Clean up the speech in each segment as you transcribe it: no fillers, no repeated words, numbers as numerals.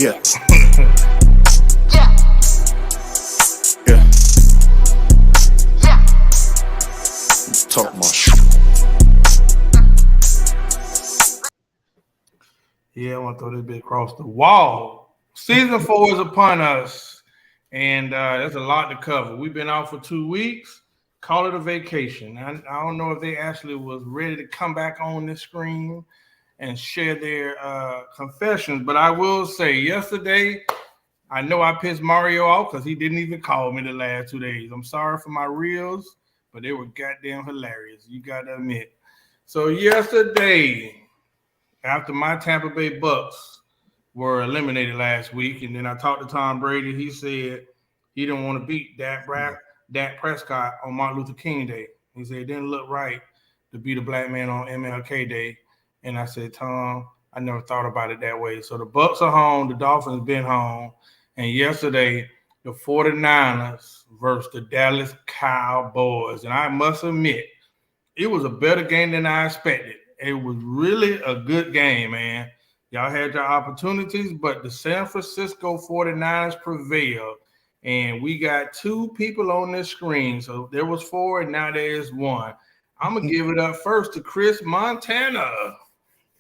Yeah. Yeah. Yeah. Yeah. Talk my shit. Yeah, I want to throw this bit across the wall. Season 4 is upon us, and there's a lot to cover. We've been out for 2 weeks. Call it a vacation. I don't know if they actually was ready to come back on this screen and share their confessions, but I will say yesterday, I know I pissed Mario off because he didn't even call me the last 2 days. I'm sorry for my reels, but they were goddamn hilarious. You got to admit. So yesterday, after my Tampa Bay Bucks were eliminated last week, and then I talked to Tom Brady, he said he didn't want to beat Dak Prescott on Martin Luther King Day. He said it didn't look right to beat a black man on MLK Day. And I said, Tom, I never thought about it that way. So the Bucks are home, the Dolphins been home, and yesterday the 49ers versus the Dallas Cowboys. And I must admit, it was a better game than I expected. It was really a good game, man. Y'all had your opportunities, but the San Francisco 49ers prevailed. And we got 2 people on this screen. So there was 4, and now there is 1. I'm going to give it up first to Chris Montana.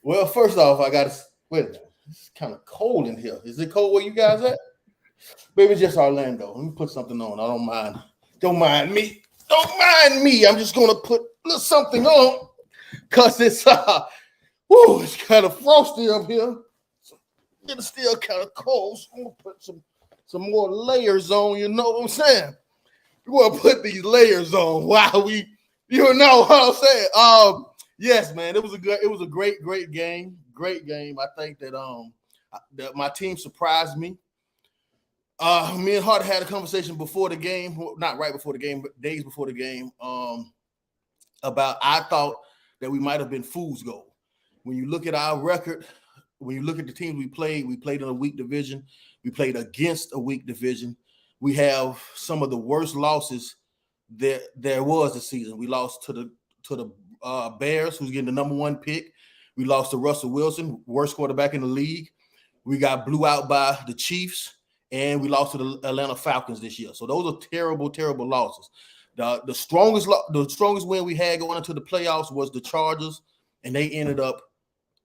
Well, first off, I got to wait a minute. It's kind of cold in here. Is it cold where you guys at? Maybe it's just Orlando. Let me put something on. I don't mind. Don't mind me. Don't mind me. I'm just going to put a little something on because it's it's kind of frosty up here. It's still kind of cold. So I'm going to put some more layers on. You know what I'm saying? We're going to put these layers on while we, you know what I'm saying? Yes, man, it was a great game. Great game. I think that my team surprised me. Me and Hart had a conversation before the game, not right before the game, but days before the game, about I thought that we might have been fool's gold. When you look at our record, when you look at the teams we played in a weak division. We played against a weak division. We have some of the worst losses there was this season. We lost to the Bears, who's getting the number 1 pick. We lost to Russell Wilson, worst quarterback in the league. We got blew out by the Chiefs, and we lost to the Atlanta Falcons this year. So those are terrible, terrible losses. The strongest win we had going into the playoffs was the Chargers, and they ended up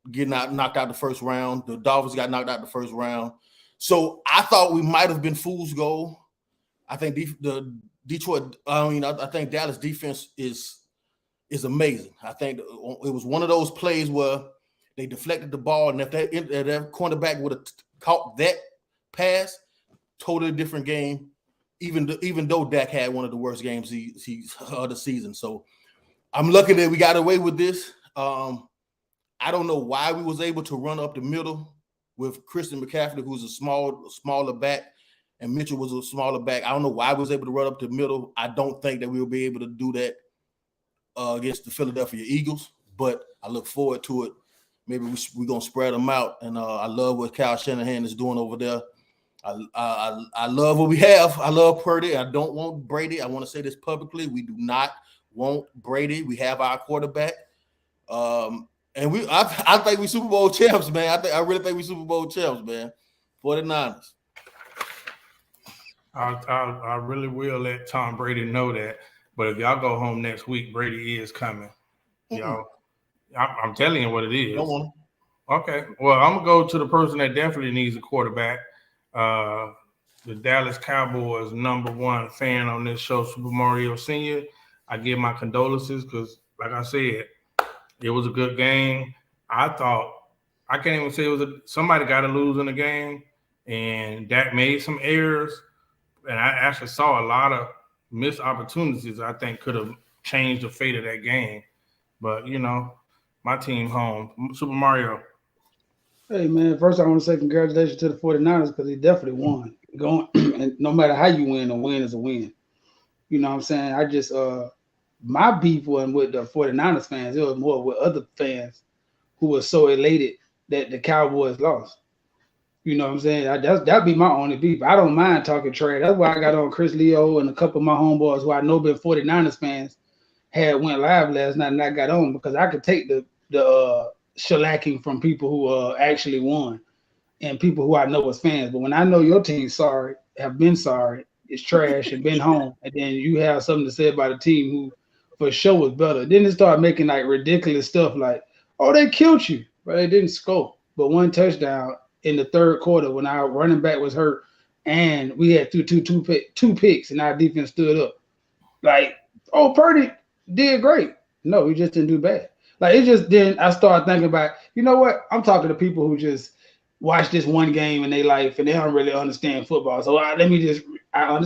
getting knocked out the first round. The Dolphins got knocked out the first round. So I thought we might have been fool's gold. I think the Detroit. I think Dallas defense is amazing. I think it was one of those plays where they deflected the ball, and if that cornerback would have caught that pass, totally different game. Even though Dak had one of the worst games of the season, so I'm lucky that we got away with this. I don't know why we was able to run up the middle with Christian McCaffrey, who's a smaller back, and Mitchell was a smaller back. I don't know why we was able to run up the middle. I don't think that we'll be able to do that against the Philadelphia Eagles, but I look forward to it. Maybe we're going to spread them out, and I love what Kyle Shanahan is doing over there. I love what we have. I love Purdy. I don't want Brady. I want to say this publicly. We do not want Brady. We have our quarterback. And I think we Super Bowl champs, man. I really think we Super Bowl champs, man. 49ers. I really will let Tom Brady know that. But if y'all go home next week, Brady is coming. Y'all, I'm telling you what it is. Don't want him. Okay. Well, I'm gonna go to the person that definitely needs a quarterback. The Dallas Cowboys #1 fan on this show, Super Mario Sr. I give my condolences because, like I said, it was a good game. I can't even say somebody got to lose in the game, and Dak made some errors, and I actually saw a lot of missed opportunities I think could have changed the fate of that game. But, my team home. Super Mario. Hey, man, first I want to say congratulations to the 49ers because they definitely won. And no matter how you win, a win is a win. You know what I'm saying? I just my beef wasn't with the 49ers fans. It was more with other fans who were so elated that the Cowboys lost. You know what I'm saying? That'd be my only beef. I don't mind talking trash. That's why I got on Chris Leo and a couple of my homeboys who I know been 49ers fans had went live last night, and I got on because I could take the shellacking from people who actually won. and people who I know as fans. But when I know your team's sorry, have been sorry, it's trash, and been home, and then you have something to say about a team who for sure was better. Then they start making like ridiculous stuff like, oh, they killed you, but they didn't score. But one touchdown in the third quarter when our running back was hurt, and we had two picks, and our defense stood up. Like, oh, Purdy did great. No, he just didn't do bad. Like, it just then I started thinking about, you know what? I'm talking to people who just watch this one game in their life and they don't really understand football. So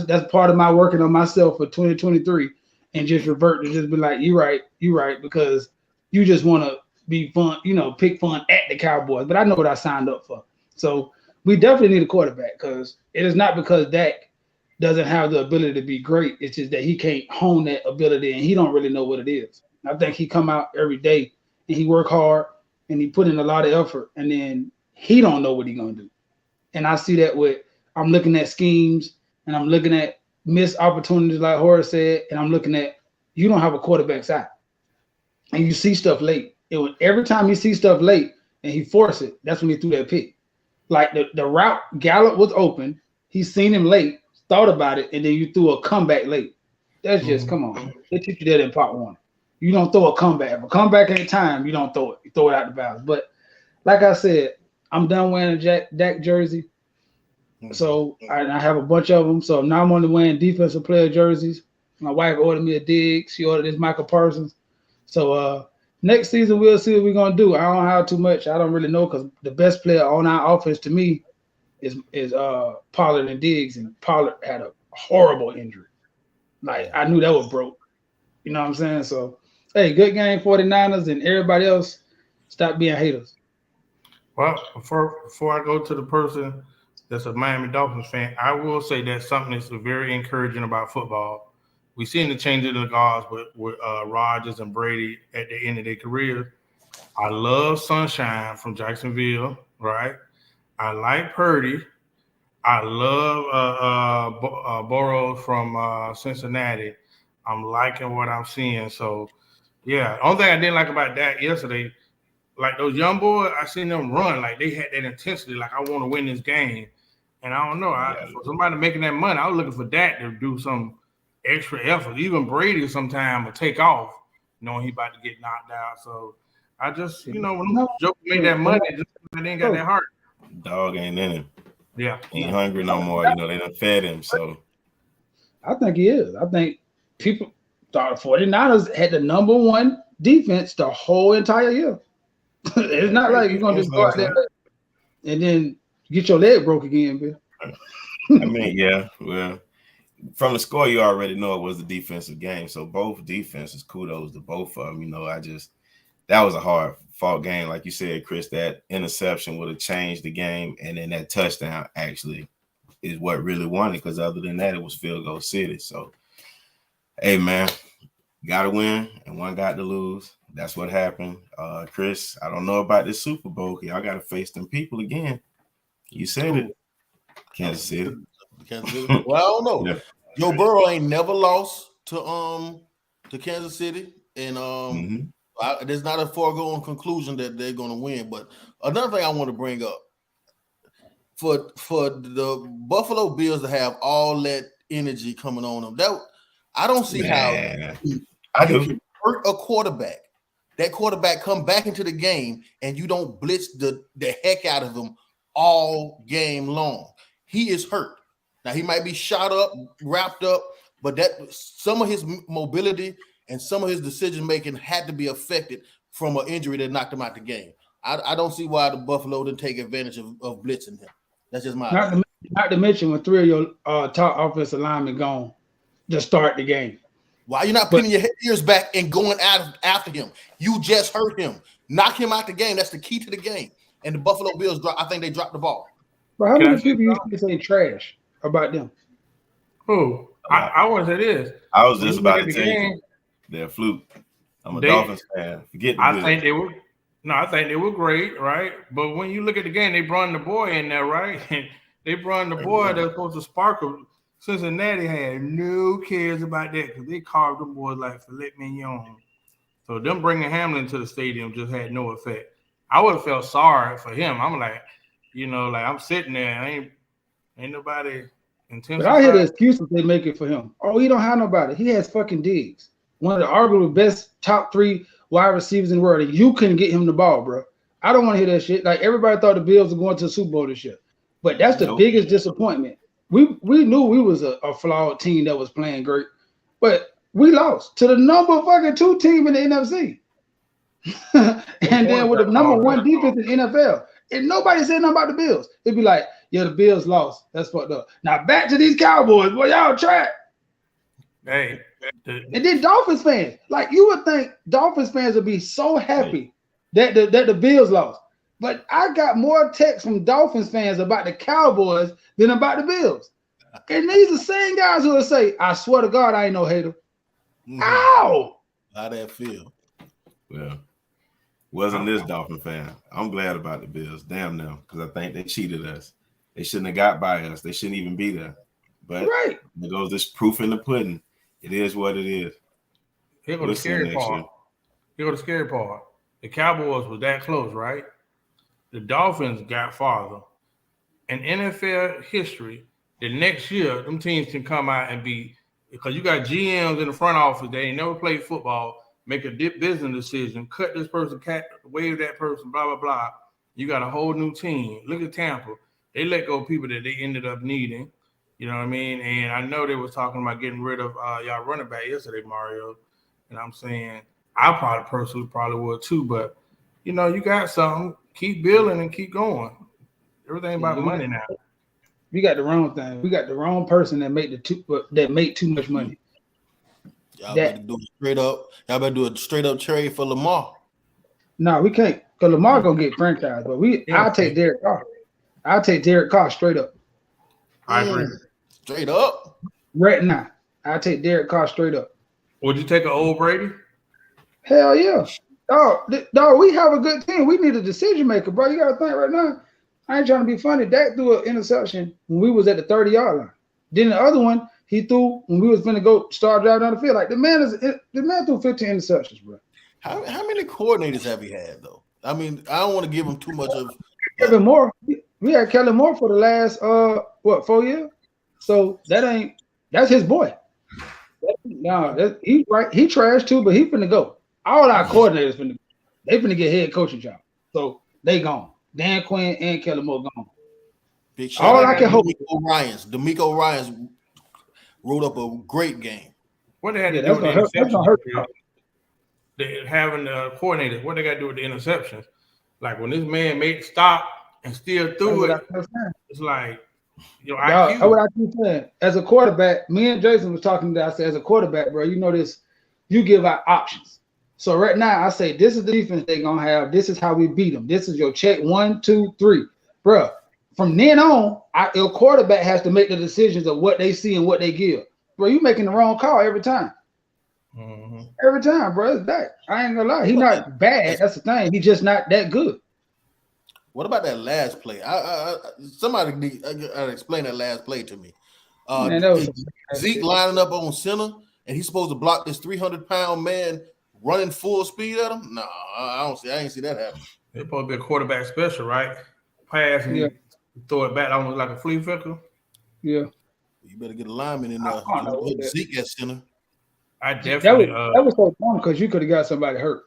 that's part of my working on myself for 2023 and just revert to just be like, you're right, because you just want to be fun, pick fun at the Cowboys. But I know what I signed up for. So we definitely need a quarterback because it is not because Dak doesn't have the ability to be great. It's just that he can't hone that ability and he don't really know what it is. I think he come out every day and he work hard and he put in a lot of effort and then he don't know what he's going to do. And I see that I'm looking at schemes and I'm looking at missed opportunities like Horace said, and I'm looking at you don't have a quarterback side. And you see stuff late. Every time you see stuff late and he forced it, that's when he threw that pick. Like the route Gallup was open, he seen him late, thought about it, and then you threw a comeback late. That's just, come on. They teach you that in part one. You don't throw a comeback. If a comeback ain't time, you don't throw it. You throw it out the bounds. But like I said, I'm done wearing a Dak jersey. So I have a bunch of them. So now I'm only wearing defensive player jerseys. My wife ordered me a Diggs. She ordered this Michael Parsons. So next season, we'll see what we're going to do. I don't have too much. I don't really know because the best player on our offense to me is Pollard and Diggs. And Pollard had a horrible injury. Like, I knew that was broke. You know what I'm saying? So, hey, good game, 49ers, and everybody else, stop being haters. Well, before I go to the person that's a Miami Dolphins fan, I will say that something that's very encouraging about football. We've seen the change in the guards with Rodgers and Brady at the end of their career. I love Sunshine from Jacksonville, right? I like Purdy. I love Burrows from Cincinnati. I'm liking what I'm seeing. So, yeah. The only thing I didn't like about that yesterday, like those young boys, I seen them run. Like they had that intensity. Like, I want to win this game. And I don't know. For somebody making that money, I was looking for that to do some extra effort. Even Brady sometime will take off, knowing he about to get knocked out. So I just, when Joker made that money, it ain't got that heart. Dog ain't in him. Yeah. He ain't hungry no more. They done fed him. So I think he is. I think people thought the 49ers had the number one defense the whole entire year. It's not like you're going to just go out there and then get your leg broke again, Bill. I mean, yeah. Well, from the score, you already know it was the defensive game. So both defenses, kudos to both of them. That was a hard fought game. Like you said, Chris, that interception would have changed the game. And then that touchdown actually is what really won it. Because other than that, it was field goal city. So, hey, man, got to win and one got to lose. That's what happened. Chris, I don't know about this Super Bowl. Y'all got to face them people again. You said it. Kansas City. Well, I don't know. Yeah. Joe Burrow ain't never lost to Kansas City. And there's not a foregone conclusion that they're going to win. But another thing I want to bring up, for the Buffalo Bills to have all that energy coming on them, I don't see how I do. you can hurt a quarterback. That quarterback come back into the game and you don't blitz the heck out of him all game long. He is hurt. Now he might be shot up, wrapped up, but that some of his mobility and some of his decision making had to be affected from an injury that knocked him out the game. I don't see why the Buffalo didn't take advantage of blitzing him. That's just my opinion. Not to mention when three of your top offensive linemen gone to start the game. Why you not putting your ears back and going after him? You just hurt him. Knock him out the game. That's the key to the game. And the Buffalo Bills, I think they dropped the ball. Bro, how many people used to say trash about them? Who? I want to say this. I was just about to tell you they're a fluke. I'm a Dolphins fan. Forget the I think they were great, right? But when you look at the game, they brought the boy in there, right? They brought the boy that's supposed to sparkle. Cincinnati had no cares about that because they carved them boys like filet mignon. So them bringing Hamlin to the stadium just had no effect. I would have felt sorry for him. I'm like, You know, like I'm sitting there, ain't nobody intense. But I hear the excuses they make it for him. Oh, he don't have nobody. He has fucking Diggs, one of the arguably best top 3 wide receivers in the world, and you couldn't get him the ball, bro. I don't want to hear that shit. Like everybody thought the Bills were going to the Super Bowl this year, but that's the biggest disappointment. We knew we was a flawed team that was playing great, but we lost to the number fucking 2 team in the NFC, and then with the number 1 defense in the NFL. And nobody said nothing about the Bills. It'd be like, yeah, the Bills lost. That's fucked up. Now back to these Cowboys. Boy, y'all trash. Hey. And then Dolphins fans. Like, you would think Dolphins fans would be so happy that the Bills lost. But I got more texts from Dolphins fans about the Cowboys than about the Bills. And these are the same guys who will say, I swear to God, I ain't no hater. Ow! How that feel? Well, wasn't this Dolphin fan. I'm glad about the Bills. Damn them, because I think they cheated us. They shouldn't have got by us. They shouldn't even be there. But there goes this proof in the pudding. It is what it is. Here go the scary part. Here go the scary part. The Cowboys was that close, right? The Dolphins got farther. In NFL history, the next year, them teams can come out and be, because you got GMs in the front office, they ain't never played football, make a business decision, cut this person, waive that person, blah, blah, blah. You got a whole new team. Look at Tampa. They let go of people that they ended up needing. You know what I mean? And I know they was talking about getting rid of y'all running back yesterday, Mario. And I'm saying I probably would too. But, you know, you got something. Keep building and keep going. Everything about money now. We got the wrong thing. We got the wrong person that made too much money. Y'all better do it straight up. Y'all better do a straight up trade for Lamar. No, we can't. Because Lamar gonna get franchised. But I'll take Derek Carr. I'll take Derek Carr straight up. I agree. Straight up? Right now. I'll take Derek Carr straight up. Would you take an old Brady? Hell yeah. Dog, we have a good team. We need a decision maker, bro. You gotta think right now. I ain't trying to be funny. Dak threw an interception when we was at the 30-yard line. Then the other one he threw when we was finna go start driving down the field. Like the man threw 15 interceptions, bro. How many coordinators have he had though? I mean, I don't want to give him too much of Kellen Moore. We had Kellen Moore for the last 4 years. So that's his boy. He trashed too, but he finna go. All our coordinators finna get head coaching job. So they gone. Dan Quinn and Kellen Moore gone. Big shout all I can hope. D'Amico Ryans wrote up a great game. What they had to do with the interceptions? They having the coordinators. What they got to do with the interceptions? Like when this man made stop and still threw it, it's like, you know, that's what I keep saying. As a quarterback, me and Jason was talking to. I said, as a quarterback, bro, you know this. You give out options. So right now, I say this is the defense they're gonna have. This is how we beat them. This is your check 1, 2, 3, bro. From then on, your quarterback has to make the decisions of what they see and what they give. Bro, you making the wrong call every time. Mm-hmm. Every time, bro. It's Dak. I ain't gonna lie. He's not bad. That's the thing. He's just not that good. What about that last play? Somebody explain that last play to me. Zeke lining up on center, and he's supposed to block this 300-pound man running full speed at him. No, I ain't see that happen. It's supposed to be a quarterback special, right? Pass and throw it back almost like a flea flicker. Yeah. You better get a lineman in there. Put Zeke at center. I definitely. That was so fun because you could have got somebody hurt.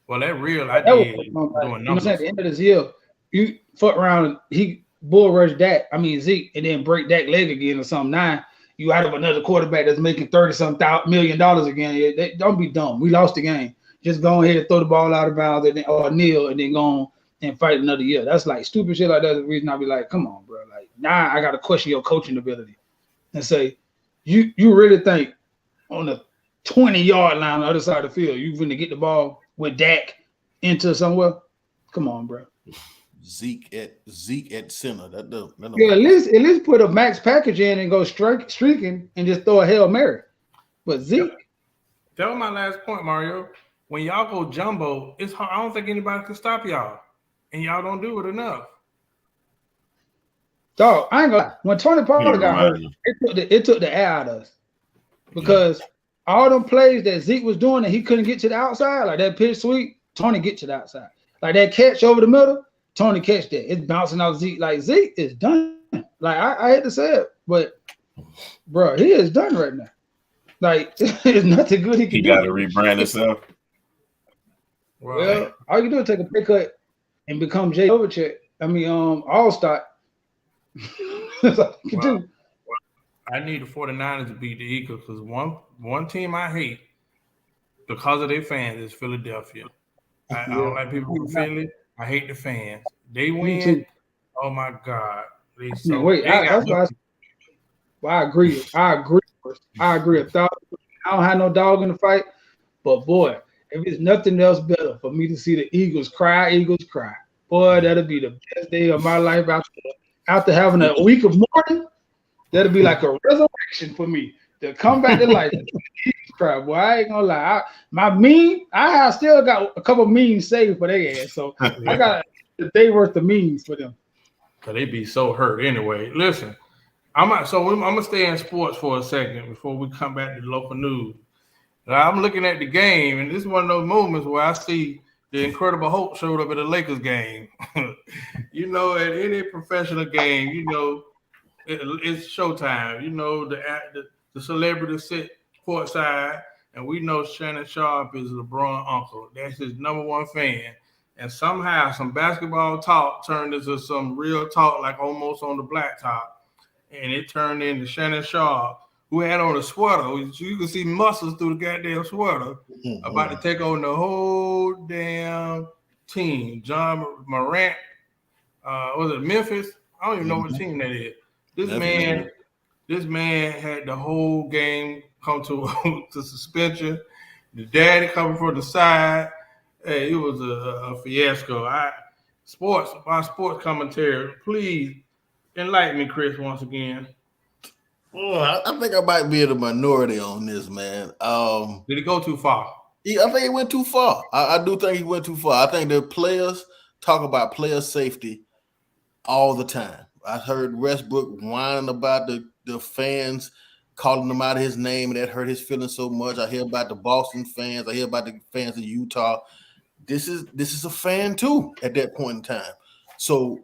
Well, that real I did. You know what I'm saying? At the end of this year, you fuck around, he bull rush Zeke, and then break that leg again or something. Now you out of another quarterback that's making $30-some million again. Don't be dumb. We lost the game. Just go ahead and throw the ball out of bounds or kneel and then go on and fight another year. That's like stupid shit like that. That's the reason I be like, come on, bro. Like now I gotta question your coaching ability and say, you really think on the 20-yard line on the other side of the field, you're gonna get the ball with Dak into somewhere? Come on, bro. Zeke at center. That don't at least put a max package in and go streaking and just throw a Hail Mary. But Zeke. That was my last point, Mario. When y'all go jumbo, it's hard. I don't think anybody can stop y'all. And y'all don't do it enough. Dog, I ain't gonna lie. When Tony Pollard got hurt, it took the air out of us. Because all them plays that Zeke was doing and he couldn't get to the outside, like that pitch sweep, Tony get to the outside. Like that catch over the middle, Tony catch that. It's bouncing out Zeke. Like Zeke is done. Like I hate to say it, but bro, he is done right now. Like there's nothing good he can He do. got to rebrand himself. Well, all you do is take a pay cut and become Jay Overcheck. I mean, All-Star. That's all you can do. I need the 49ers to beat the Eagles because one team I hate because of their fans is Philadelphia. I don't like people from Philly. I hate the fans. They win. too. Oh my God. Man, wait, that's why I agree. I agree 1,000%. I don't have no dog in the fight, but boy, if it's nothing else better for me to see the Eagles cry, boy, that'll be the best day of my life after having a week of mourning. That'll be like a resurrection for me to come back to life. Cry, boy, I ain't gonna lie. I still got a couple memes saved for their ass, so I got a day worth of memes for them. Cause they be so hurt anyway. Listen, I'm gonna stay in sports for a second before we come back to the local news. Now, I'm looking at the game, and this is one of those moments where I see the Incredible Hulk showed up at a Lakers game. You know, at any professional game, you know, it's showtime. You know, the celebrities sit courtside, and we know Shannon Sharpe is LeBron's uncle. That's his number one fan. And somehow some basketball talk turned into some real talk, like almost on the blacktop. And it turned into Shannon Sharpe, who had on a sweater. You can see muscles through the goddamn sweater, about to take on the whole damn team. John Morant, was it Memphis? I don't even know what team that is. This man had the whole game come to suspension. The daddy coming from the side. Hey, it was a fiasco. My sports commentary, please enlighten me, Chris, once again. Well, I think I might be in the minority on this, man. Did it go too far? Yeah, I think he went too far. I do think he went too far. I think the players talk about player safety all the time. I heard Westbrook whining about the fans calling him out of his name, and that hurt his feelings so much. I hear about the Boston fans. I hear about the fans in Utah. This is a fan too at that point in time. So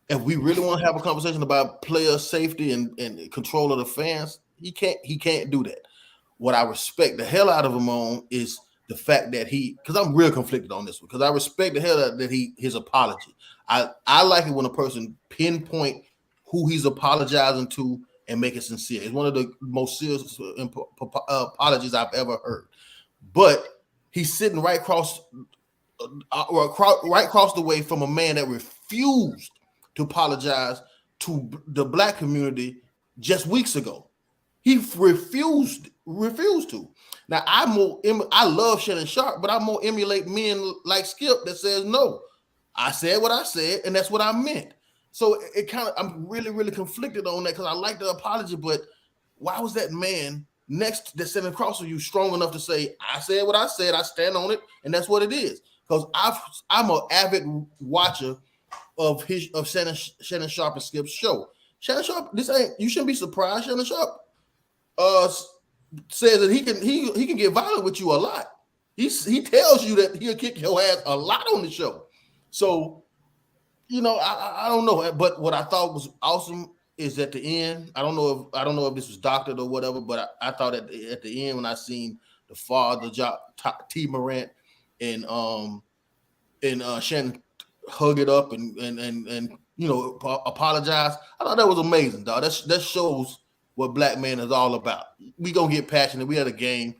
if we really want to have a conversation about player safety and control of the fans, he can't do that. What I respect the hell out of him on is the fact that because I'm real conflicted on this one, because I respect the hell out that his apology. I like it when a person pinpoint who he's apologizing to and make it sincere. It's one of the most serious apologies I've ever heard. But he's sitting right across the way from a man that refused to apologize to the black community just weeks ago. He refused to. Now I love Shannon Sharpe, but I'm more emulate men like Skip that says no. I said what I said, and that's what I meant. So it kind of, I'm really, really conflicted on that because I like the apology, but why was that man next that's sitting across from you strong enough to say, I said what I said, I stand on it, and that's what it is? Because I'm an avid watcher of Shannon Sharpe and Skip's show. Shannon Sharpe, you shouldn't be surprised. Shannon Sharpe says that he can get violent with you a lot. He tells you that he'll kick your ass a lot on the show. So, you know, I don't know, but what I thought was awesome is at the end. I don't know if this was doctored or whatever, but I thought at the end when I seen the father, T. Morant, and Shannon hug it up and you know apologize. I thought that was amazing, dog. That shows what black man is all about. We gonna get passionate. We had a game.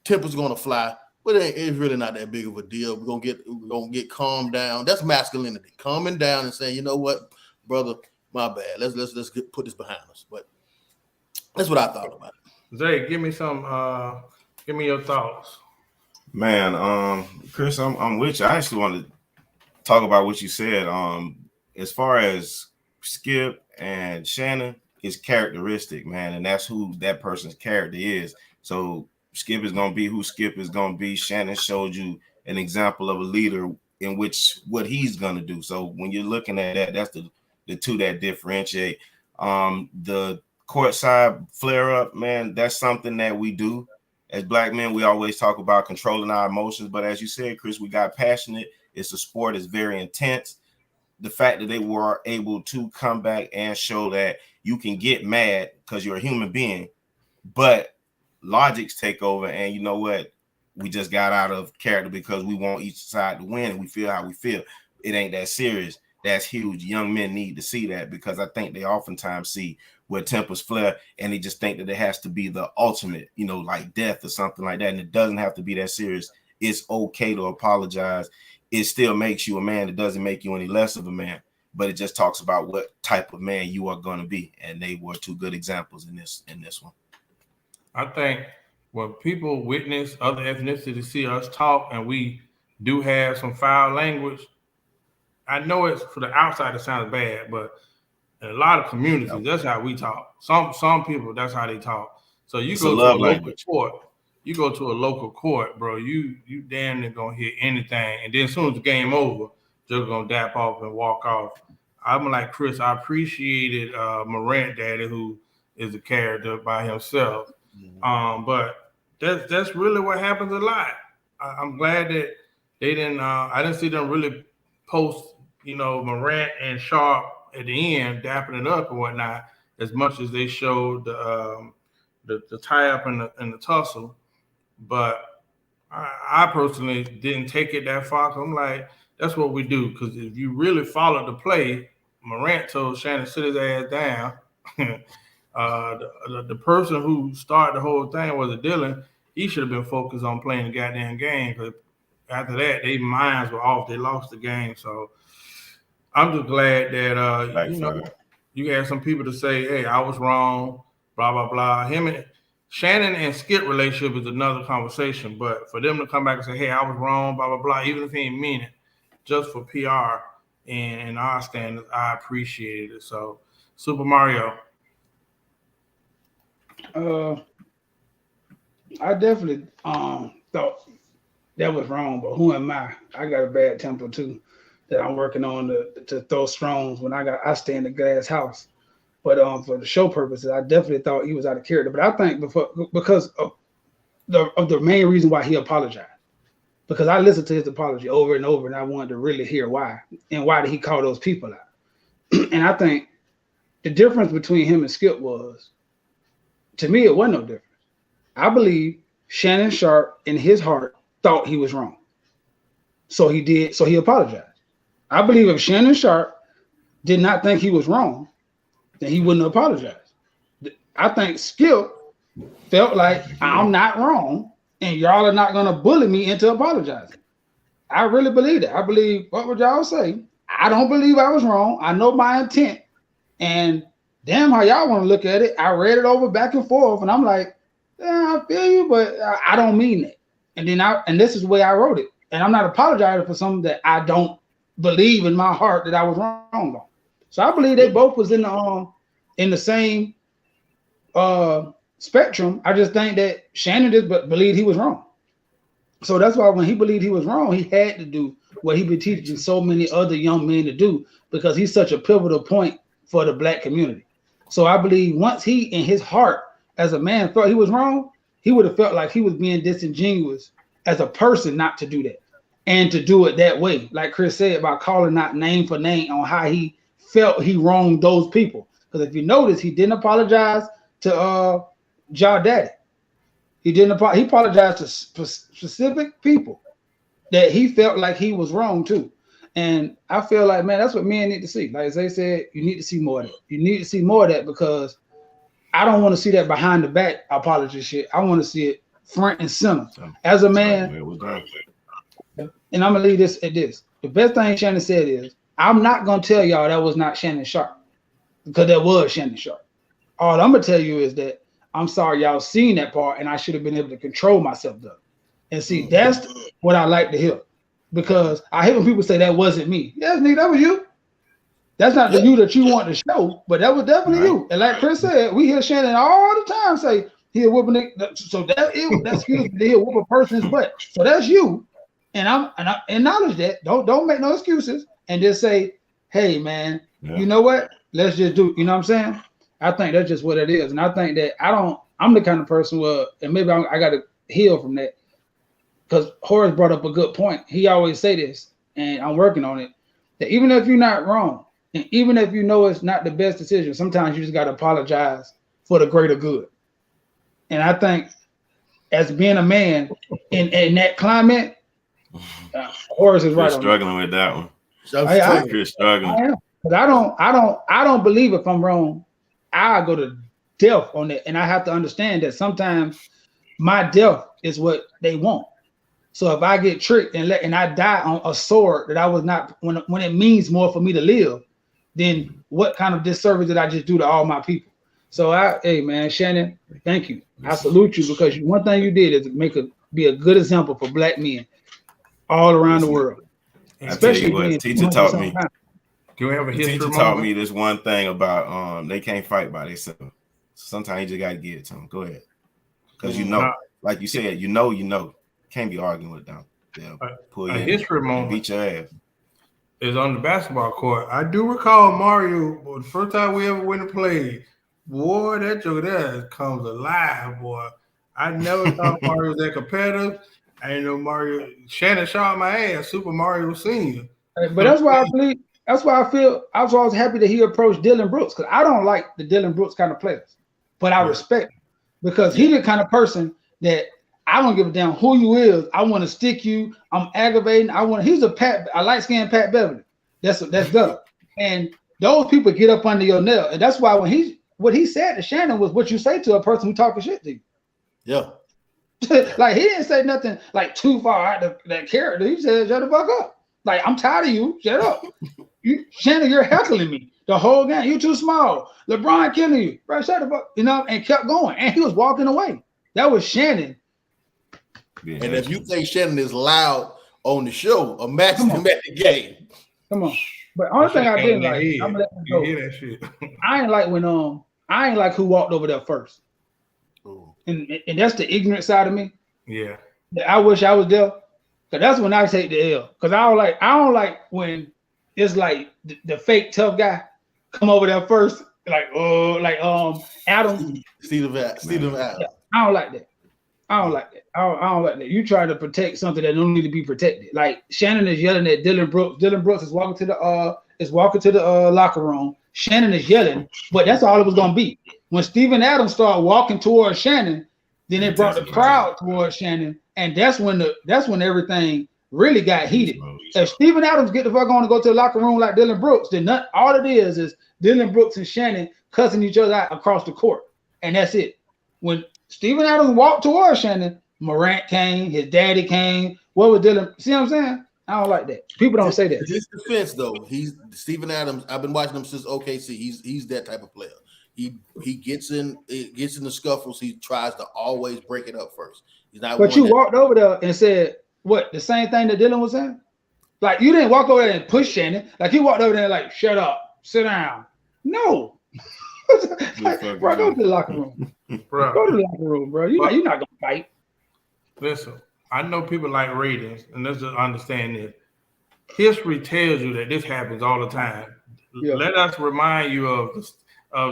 Temper's gonna fly. But it's really not that big of a deal. We're gonna get calmed down. That's masculinity, calming down and saying, you know what, brother, my bad. Let's put this behind us. But that's what I thought about it. Zay, give me your thoughts. Man, Chris, I'm with you. I actually want to talk about what you said. As far as Skip and Shannon, is characteristic, man, and that's who that person's character is. So Skip is going to be who Skip is going to be. Shannon showed you an example of a leader in which what he's going to do. So when you're looking at that, that's the two that differentiate. The courtside flare up, man, that's something that we do as black men. We always talk about controlling our emotions. But as you said, Chris, we got passionate. It's a sport. It's very intense. the fact that they were able to come back and show that you can get mad because you're a human being, but logics take over, and you know what? We just got out of character because we want each side to win and we feel how we feel. It ain't that serious. That's huge. Young men need to see that, because I think they oftentimes see where tempers flare and they just think that it has to be the ultimate, you know, like death or something like that. And it doesn't have to be that serious. It's okay to apologize. It still makes you a man. It doesn't make you any less of a man, but it just talks about what type of man you are going to be. And they were two good examples in this one. I think when people witness other ethnicities see us talk and we do have some foul language, I know it's for the outside it sounds bad, but in a lot of communities, that's how we talk. Some people, that's how they talk. So you go to a local court, you go to a local court, bro, you damn near gonna hear anything. And then as soon as the game over, just gonna dap off and walk off. I'm like Chris, I appreciated Morant Daddy, who is a character by himself. But that's really what happens a lot. I'm glad that they didn't I didn't see them really post, you know, Morant and Sharpe at the end dapping it up and whatnot, as much as they showed the tie up and the tussle. But I personally didn't take it that far. I'm like, that's what we do, because if you really followed the play, Morant told Shannon sit his ass down. The person who started the whole thing was a Dylan. He should have been focused on playing the goddamn game, because after that, their minds were off. They lost the game. So I'm just glad that you know, you had some people to say, "Hey, I was wrong." Blah blah blah. Him and Shannon and Skip relationship is another conversation, but for them to come back and say, "Hey, I was wrong," blah blah blah, even if he didn't mean it, just for PR and our standards, I appreciated it. So, Super Mario. I definitely thought that was wrong, but who am I? I got a bad temper too, that I'm working on to throw stones when I stay in the glass house. But for the show purposes, I definitely thought he was out of character. But I think because of the main reason why he apologized, because I listened to his apology over and over, and I wanted to really hear why and why did he call those people out. And I think the difference between him and Skip was, to me, it wasn't no difference. I believe Shannon Sharpe in his heart thought he was wrong. So he apologized. I believe if Shannon Sharpe did not think he was wrong, then he wouldn't apologize. I think Skip felt like I'm not wrong and y'all are not going to bully me into apologizing. I really believe that. I believe, what would y'all say? I don't believe I was wrong. I know my intent. And damn how y'all want to look at it. I read it over back and forth and I'm like, yeah, I feel you, but I don't mean it. And this is the way I wrote it. And I'm not apologizing for something that I don't believe in my heart that I was wrong on. So I believe they both was in the same spectrum. I just think that Shannon just believed he was wrong. So that's why when he believed he was wrong, he had to do what he been teaching so many other young men to do, because he's such a pivotal point for the black community. So I believe once he in his heart as a man thought he was wrong, he would have felt like he was being disingenuous as a person not to do that and to do it that way. Like Chris said about calling out name for name on how he felt he wronged those people. Because if you notice, he didn't apologize to Ja Daddy. He apologized to specific people that he felt like he was wrong too. And I feel like, man, that's what men need to see. Like they said, you need to see more of that. You need to see more of that, because I don't want to see that behind the back apology shit. I want to see it front and center. As a man, and I'm gonna leave this at this. The best thing Shannon said is, I'm not gonna tell y'all that was not Shannon Sharpe, because that was Shannon Sharpe. All I'm gonna tell you is that I'm sorry y'all seen that part, and I should have been able to control myself though. And see, that's what I like to hear, because I hate when people say that wasn't me. Yes, nigga, that was you. That's not the you that you want to show, but that was definitely you. And like Chris said, we hear Shannon all the time say he'll whoop a nigga. So that's excuse me, he'll whoop a person's butt. So that's you. And I acknowledge that. Don't make no excuses and just say, hey man, you know what? Let's just do, you know what I'm saying? I think that's just what it is. And I think that I'm the kind of person where, and maybe I got to heal from that, because Horace brought up a good point. He always say this, and I'm working on it. that even if you're not wrong, and even if you know it's not the best decision, sometimes you just got to apologize for the greater good. And I think as being a man in that climate, Horace is right on struggling with that one. Chris struggling. I am. Because I don't believe if I'm wrong, I go to death on it. And I have to understand that sometimes my death is what they want. So if I get tricked and I die on a sword that I was not, when it means more for me to live, then what kind of disservice did I just do to all my people? So hey man, Shannon, thank you. I salute you because one thing you did is be a good example for black men all around the world. Especially what teacher taught me. Can we have a history teacher taught me this one thing about they can't fight by themselves. Sometimes you just gotta give it to them. Go ahead. Because like you said, you know. Can't be arguing with them. They'll pull you in history moment beat your ass. Is on the basketball court. I do recall Mario, the first time we ever went and played, boy, that joke there comes alive, boy. I never thought Mario was that competitive. I didn't know Mario. Shannon shot my ass, Super Mario Senior. But that's why I was happy that he approached Dylan Brooks, because I don't like the Dylan Brooks kind of players, but I respect him because he's the kind of person that I don't give a damn who you is. I want to stick you. I'm aggravating. He's a light-skinned Pat Beverly. That's Doug. And those people get up under your nail. And that's why what he said to Shannon was what you say to a person who talking shit to you. Yeah. Like he didn't say nothing like too far out that character. He said, shut the fuck up. Like, I'm tired of you. Shut up. Shannon, you're heckling me the whole game. You too small. LeBron killing you. Right, shut the fuck, and kept going. And he was walking away. That was Shannon. And if you think Shannon is loud on the show, imagine him at the game. Come on. But only thing I didn't like, I'm gonna let him go. You hear that shit. I ain't like who walked over there first. Ooh. And that's the ignorant side of me. Yeah. I wish I was there. Cause that's when I take the L. Cause I don't like when it's like the fake tough guy come over there first. Adam. Steven Adams. Yeah, I don't like that. I don't like that. You try to protect something that don't need to be protected. Like Shannon is yelling at Dylan Brooks. Dylan Brooks is walking to the locker room. Shannon is yelling, but that's all it was gonna be. When Steven Adams started walking towards Shannon, then it brought the crowd towards Shannon, and that's when everything really got heated. If Steven Adams get the fuck on to go to the locker room like Dylan Brooks, then all it is Dylan Brooks and Shannon cussing each other out across the court, and that's it. When Steven Adams walked towards Shannon, Morant came, his daddy came. What was Dylan? See what I'm saying? I don't like that. People don't say that. In his defense, though, he's Steven Adams. I've been watching him since OKC. He's that type of player. He gets in the scuffles. He tries to always break it up first. He's not. But you walked over there and said what? The same thing that Dylan was saying. Like you didn't walk over there and push Shannon. Like he walked over there and like, shut up, sit down. No. Like, bro, go to the locker room. Bro. Go to the locker room, bro. You're not gonna fight. Listen, I know people like ratings, and let's just understand this. History tells you that this happens all the time. Yeah. Let us remind you of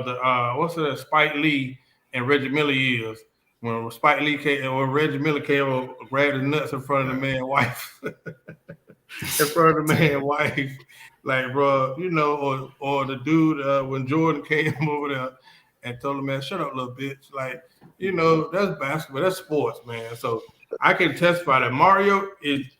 the Spike Lee and Reggie Miller years when Spike Lee came or Reggie Miller came over, grabbed his nuts in front of the man's wife. In front of the man's wife. Like, bro, or the dude when Jordan came over there and told him, man, shut up, little bitch. Like, that's basketball, that's sports, man. So I can testify that Mario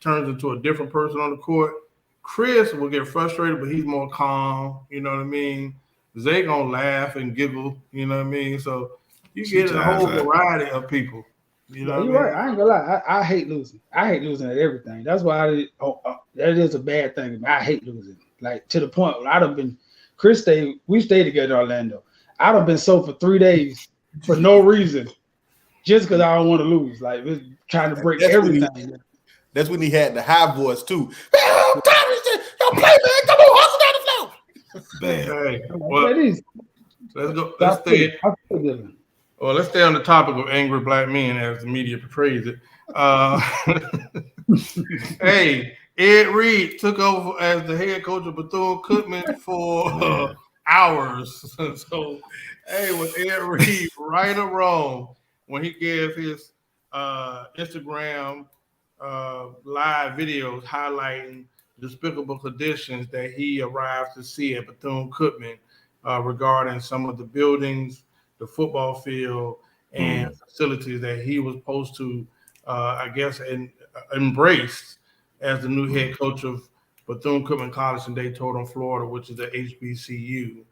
turns into a different person on the court. Chris will get frustrated, but he's more calm. You know what I mean? Zay gonna laugh and giggle. You know what I mean? So you get a whole variety of people. You know, you're right. I ain't gonna lie. I hate losing. I hate losing at everything. That's why that is a bad thing. I hate losing. Like to the point where I'd have been. We stayed together in Orlando. I'd have been so for 3 days for no reason, just because I don't want to lose. Like we're trying to break everything. That's when he had the high voice too. I'm tired of this. Y'all play, man. Come on, hustle down the floor. Hey, let's go. Let's stay. Well, let's stay on the topic of angry black men as the media portrays it. Hey, Ed Reed took over as the head coach of Bethune-Cookman for hours. So, hey, was Ed Reed right or wrong when he gave his Instagram live videos highlighting despicable conditions that he arrived to see at Bethune-Cookman regarding some of the buildings, the football field, and facilities that he was supposed to, I guess, embrace as the new head coach of Bethune-Cookman College in Daytona, Florida, which is the HBCU.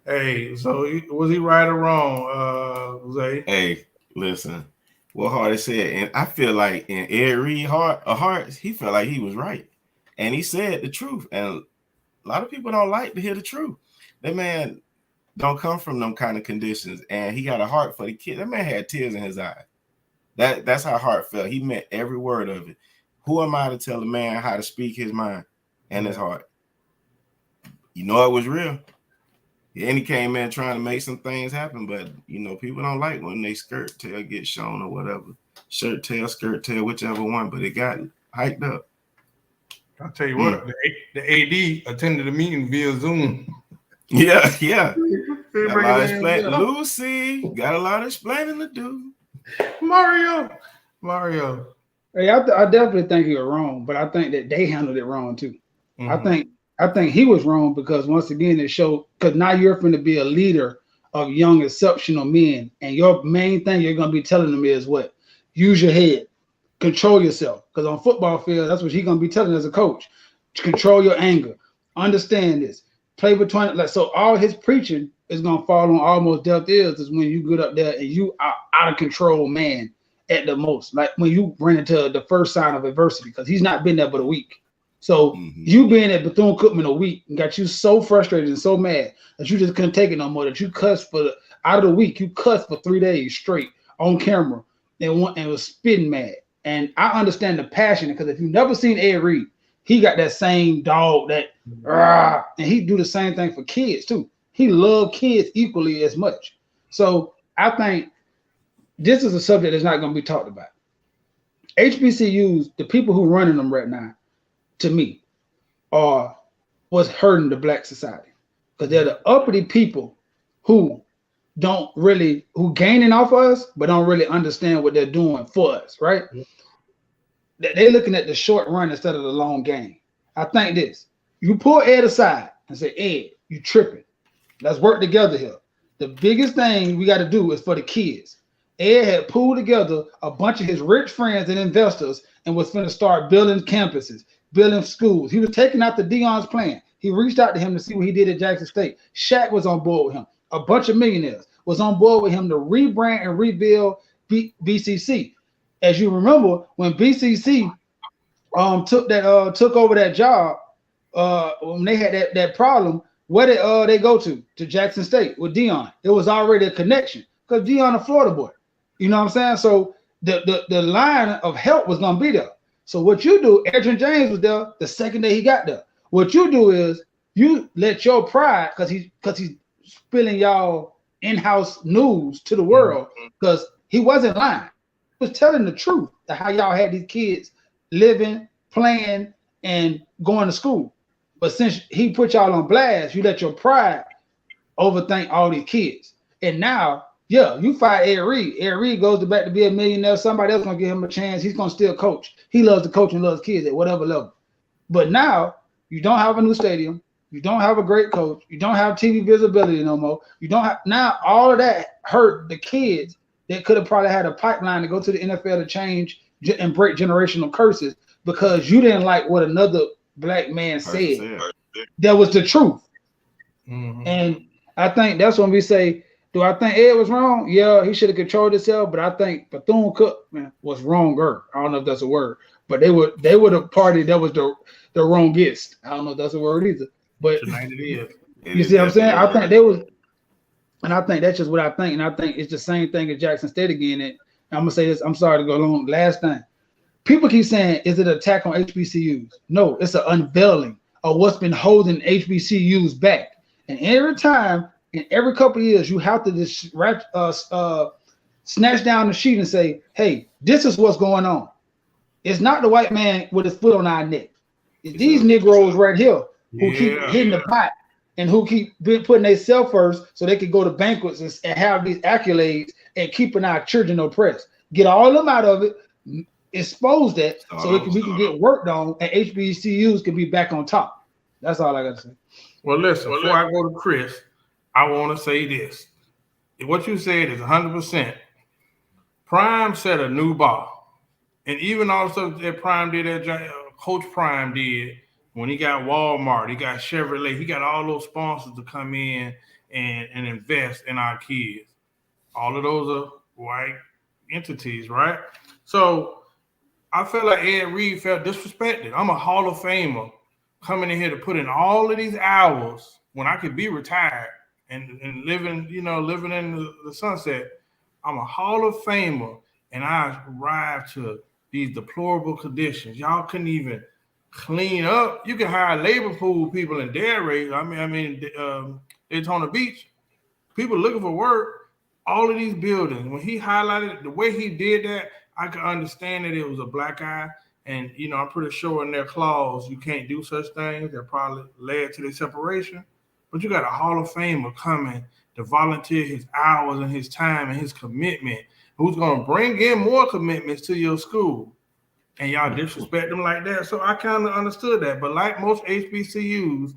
Hey, so was he right or wrong, Zay? Hey, listen, what Hardy said, and I feel like in Ed Reed heart, he felt like he was right, and he said the truth. And a lot of people don't like to hear the truth. That man don't come from them kind of conditions, and he got a heart for the kid. That man had tears in his eyes. That's how Hart felt. He meant every word of it. Who am I to tell a man how to speak his mind and his heart? You know it was real. And he came in trying to make some things happen, but people don't like when they skirt tail get shown or whatever. Shirt tail, skirt tail, whichever one, but it got hiked up. I'll tell you what, the AD attended the meeting via Zoom. Yeah. Got a lot of explaining. Lucy got a lot of explaining to do. Mario. Hey, I definitely think he was wrong, but I think that they handled it wrong too. I think he was wrong because once again it showed, because now you're going to be a leader of young exceptional men, and your main thing you're going to be telling them is what? Use your head, control yourself. Because on football field, that's what he's going to be telling as a coach. Control your anger, understand this, play between. So all his preaching is going to fall on almost deaf ears. Is when you get up there and you are out of control, man. At the most, like when you run into the first sign of adversity, because he's not been there but a week. So you being at Bethune-Cookman a week got you so frustrated and so mad that you just couldn't take it no more. That you cussed out of the week, you cussed for 3 days straight on camera and was spitting mad. And I understand the passion, because if you've never seen Ed Reed, he got that same dog that and he do the same thing for kids too. He loved kids equally as much. So I think this is a subject that's not going to be talked about. HBCUs, the people who running them right now, to me, are what's hurting the black society, because they're the uppity people who gaining off of us, but don't really understand what they're doing for us, right? They're looking at the short run instead of the long game. I think this: you pull Ed aside and say, Ed, you tripping. Let's work together here. The biggest thing we got to do is for the kids. Ed had pulled together a bunch of his rich friends and investors and was going to start building campuses, building schools. He was taking out the Deion's plan. He reached out to him to see what he did at Jackson State. Shaq was on board with him. A bunch of millionaires was on board with him to rebrand and rebuild BCC. As you remember, when BCC took over that job, when they had that problem, where did they go to Jackson State with Deion? It was already a connection because Deion a Florida boy. You know what I'm saying? So the line of help was gonna be there. So what you do, Adrian James was there the second day he got there. What you do is you let your pride, because he's spilling y'all in-house news to the world, because he wasn't lying. He was telling the truth of how y'all had these kids living, playing, and going to school. But since he put y'all on blast, you let your pride overthink all these kids. And now, you fire Ed Reed. Ed Reed goes back to be a millionaire. Somebody else gonna give him a chance. He's gonna still coach. He loves to coach and loves kids at whatever level. But now you don't have a new stadium. You don't have a great coach. You don't have TV visibility no more. You don't have, now all of that hurt the kids that could have probably had a pipeline to go to the NFL to change and break generational curses, because you didn't like what another black man said. That was the truth. And I think that's when we say, do I think Ed was wrong? Yeah, he should have controlled himself, but I think Bethune-Cookman was wronger. I don't know if that's a word, but they were the party that was the wrongest. I don't know if that's a word either. But you see what I'm saying? I think they was, and I think that's just what I think. And I think it's the same thing at Jackson State again. And I'm gonna say this, I'm sorry to go long. Last thing. People keep saying, is it an attack on HBCUs? No, it's an unveiling of what's been holding HBCUs back. And every time, in every couple of years, you have to just snatch down the sheet and say, hey, this is what's going on. It's not the white man with his foot on our neck. It's these Negroes right here who keep hitting the pot and who keep putting themselves first so they can go to banquets and have these accolades and keeping our children oppressed. Get all of them out of it, expose that so we can get worked on, and HBCUs can be back on top. That's all I got to say. Well, listen, before I go to Chris, I want to say this. What you said is 100%. Prime set a new bar. And even all the stuff that Prime did, that Coach Prime did, when he got Walmart, he got Chevrolet, he got all those sponsors to come in and invest in our kids. All of those are white entities, right? So I felt like Ed Reed felt disrespected. I'm a Hall of Famer coming in here to put in all of these hours when I could be retired and living in the sunset. I'm a Hall of Famer, and I arrived to these deplorable conditions. Y'all couldn't even clean up. You can hire labor pool people in Delray. Daytona Beach. People looking for work. All of these buildings. When he highlighted the way he did that, I could understand that it was a black eye. And I'm pretty sure in their clause you can't do such things. That probably led to their separation. But you got a Hall of Famer coming to volunteer his hours and his time and his commitment, who's going to bring in more commitments to your school, and y'all disrespect them like that. So I kind of understood that. But like most HBCUs,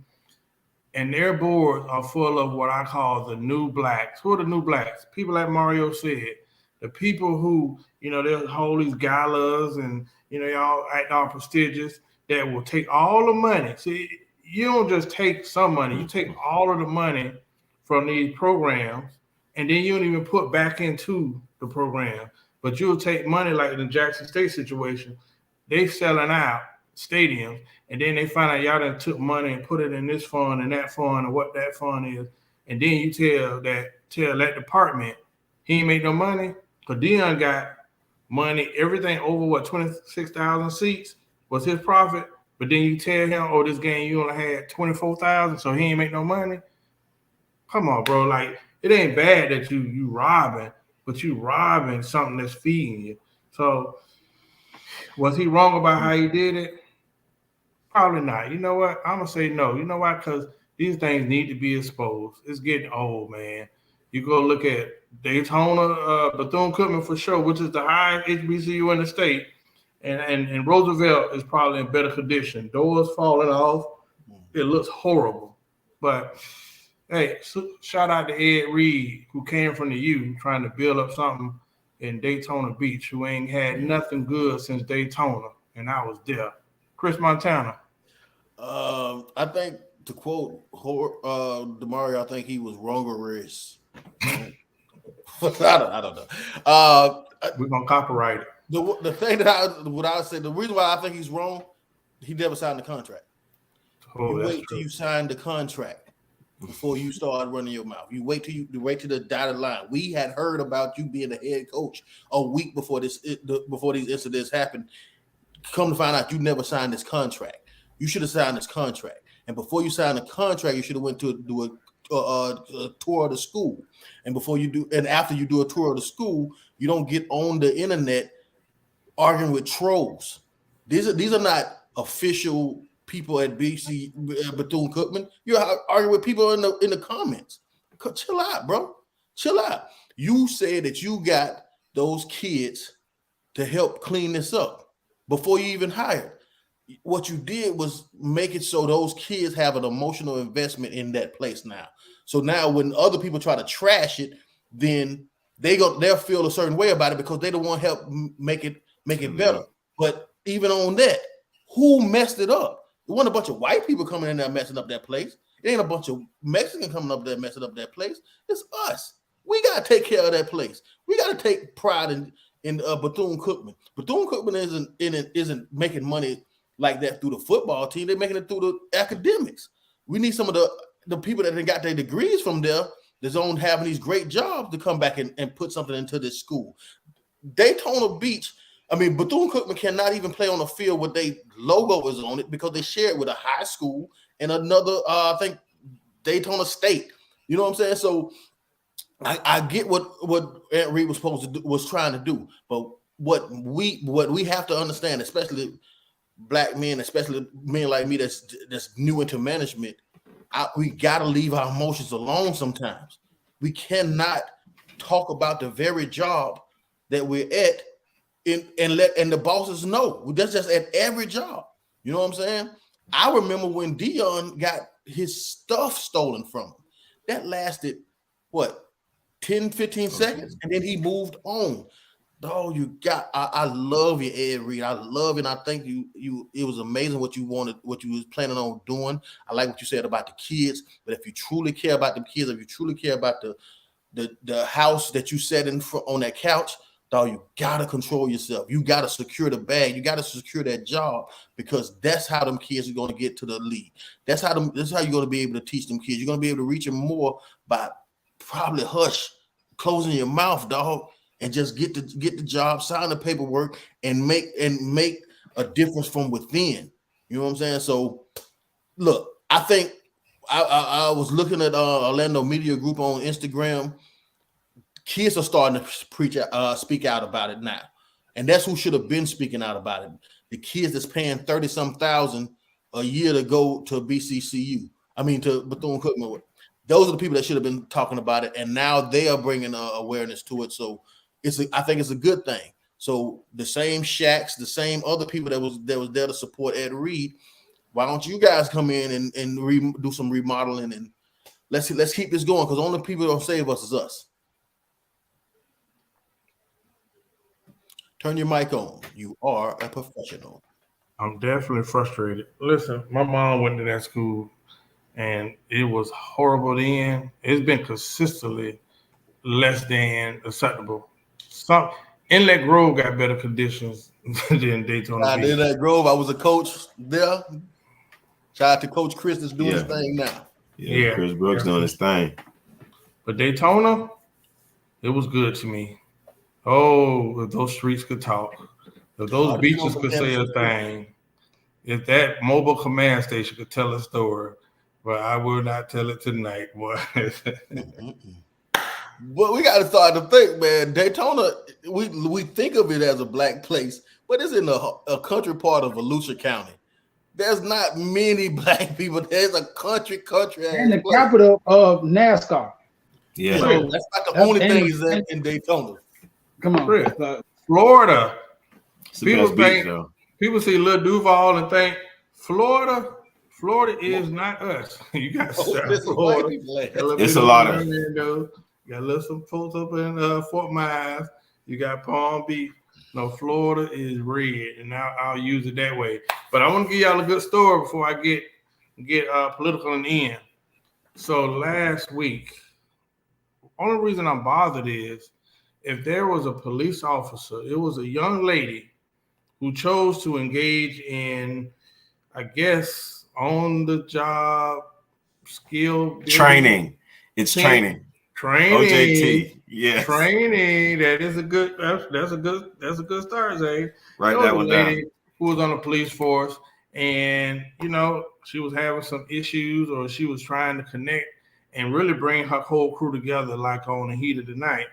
and their boards are full of what I call the new blacks. Who are the new blacks? People like Mario said, the people who, they'll hold these galas and, y'all act all prestigious, that will take all the money. See, you don't just take some money. You take all of the money from these programs, and then you don't even put back into the program. But you'll take money like in the Jackson State situation. They selling out stadiums, and then they find out y'all done took money and put it in this fund and that fund and what that fund is. And then you tell that department he ain't make no money, because Dion got money, everything over 26,000 seats was his profit. But then you tell him, oh, this game you only had 24,000, so he ain't make no money. Come on, bro. Like, it ain't bad that you robbing, but you robbing something that's feeding you. So was he wrong about how he did it? Probably not. You know what? I'm gonna say no. You know why? Because these things need to be exposed. It's getting old, man. You go look at Daytona, Bethune-Cookman for sure, which is the highest HBCU in the state. And Roosevelt is probably in better condition. Doors falling off. It looks horrible. But hey, shout out to Ed Reed, who came from the U, trying to build up something in Daytona Beach, who ain't had nothing good since Daytona, and I was there. Chris Montana. I think, to quote DeMario, I think he was wrongerish. I don't know. We're gonna copyright it. The thing that I would say, the reason why I think he's wrong, he never signed the contract. Oh, you that's wait true. till you sign the contract before you start running your mouth. You wait till the dotted line. We had heard about you being the head coach a week before these incidents happened. Come to find out, you never signed this contract. You should have signed this contract. And before you signed the contract, you should have went to do a tour of the school. And after you do a tour of the school, you don't get on the internet arguing with trolls. These are not official people at BC Bethune-Cookman. You're arguing with people in the comments. Chill out, bro. Chill out. You said that you got those kids to help clean this up before you even hired. What you did was make it so those kids have an emotional investment in that place now. So now when other people try to trash it, then they'll feel a certain way about it because they don't want to help make it better. But even on that, who messed it up? It wasn't a bunch of white people coming in there messing up that place. It ain't a bunch of Mexicans coming up there messing up that place. It's us. We got to take care of that place. We got to take pride in Bethune-Cookman. Bethune-Cookman isn't making money like that through the football team. They're making it through the academics. We need some of the people that got their degrees from there that's on having these great jobs to come back and put something into this school. Daytona Beach, Bethune-Cookman cannot even play on a field where their logo is on it because they share it with a high school and another, I think, Daytona State. You know what I'm saying? So I get what Aunt Reed was trying to do, but what we have to understand, especially Black men, especially men like me that's new into management, we got to leave our emotions alone sometimes. We cannot talk about the very job that we're at and the bosses know. That's just at every job. You know what I'm saying? I remember when Dion got his stuff stolen from him. That lasted what 10, 15 seconds, and then he moved on. Dog, I love you, Ed Reed. I love it. And I think it was amazing what you was planning on doing. I like what you said about the kids, but if you truly care about the kids, if you truly care about the house that you sat in on that couch, dog, you gotta control yourself. You gotta secure the bag. You gotta secure that job, because that's how them kids are gonna get to the league. That's how you're gonna be able to teach them kids. You're gonna be able to reach them more by probably closing your mouth, dog, and just get the job, sign the paperwork, and make a difference from within. You know what I'm saying? So, look, I think I was looking at Orlando Media Group on Instagram. Kids are starting to speak out about it now, and that's who should have been speaking out about it. The kids that's paying 30-some thousand a year to go to BCCU. I mean, to Bethune-Cookman. Those are the people that should have been talking about it, and now they are bringing awareness to it. So I think it's a good thing. So the same Shaqs, the same other people that was there to support Ed Reed. Why don't you guys come in and do some remodeling, and let's keep this going, because only people that don't save us is us. Turn your mic on. You are a professional. I'm definitely frustrated. Listen, my mom went to that school, and it was horrible then. It's been consistently less than acceptable. Some Inlet Grove got better conditions than Daytona Beach. Inlet Grove, I was a coach there. Shout out to Coach Chris that's doing his thing now. Yeah, Chris Brooks doing his thing. But Daytona, it was good to me. Oh, if those streets could talk, if those beaches could say a thing, if that mobile command station could tell a story, but I will not tell it tonight, boy. But we got to start to think, man. Daytona, we think of it as a black place, but it's in a country part of Volusia County. There's not many black people. There's a country. And the capital of NASCAR. Yeah. So that's not the only thing is in Daytona. Come on. Florida. People see Lil Duval and think Florida is not us. You got Florida. It's a lot of. You got some folks up in Fort Myers. You got Palm Beach. No, Florida is red, and now I'll use it that way. But I want to give y'all a good story before I get political in the end. So last week, only reason I'm bothered is if there was a police officer, it was a young lady who chose to engage in, I guess, on the job skill training. It's training. OJT. Yes. Training. That's a good start, Zay. Write that one down. Who was on the police force, and she was having some issues, or she was trying to connect and really bring her whole crew together, like on the heat of the night.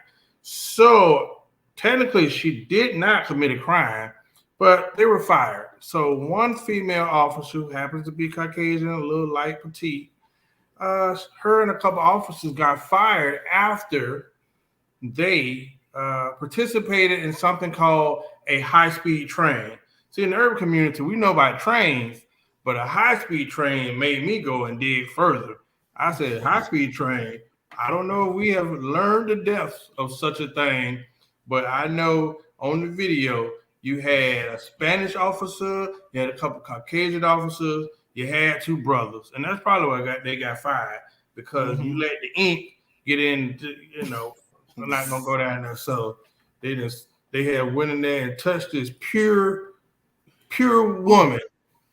So technically, she did not commit a crime, but they were fired. So one female officer who happens to be Caucasian, a little light, petite, her and a couple officers got fired after they participated in something called a high-speed train. See, in the urban community, we know about trains, but a high-speed train made me go and dig further. I said, high-speed train, I don't know if we have learned the depths of such a thing, but I know on the video, you had a Spanish officer, you had a couple Caucasian officers, you had two brothers, and that's probably why they got fired, because you let the ink get in. I'm not gonna go down there. So they had went in there and touched this pure woman.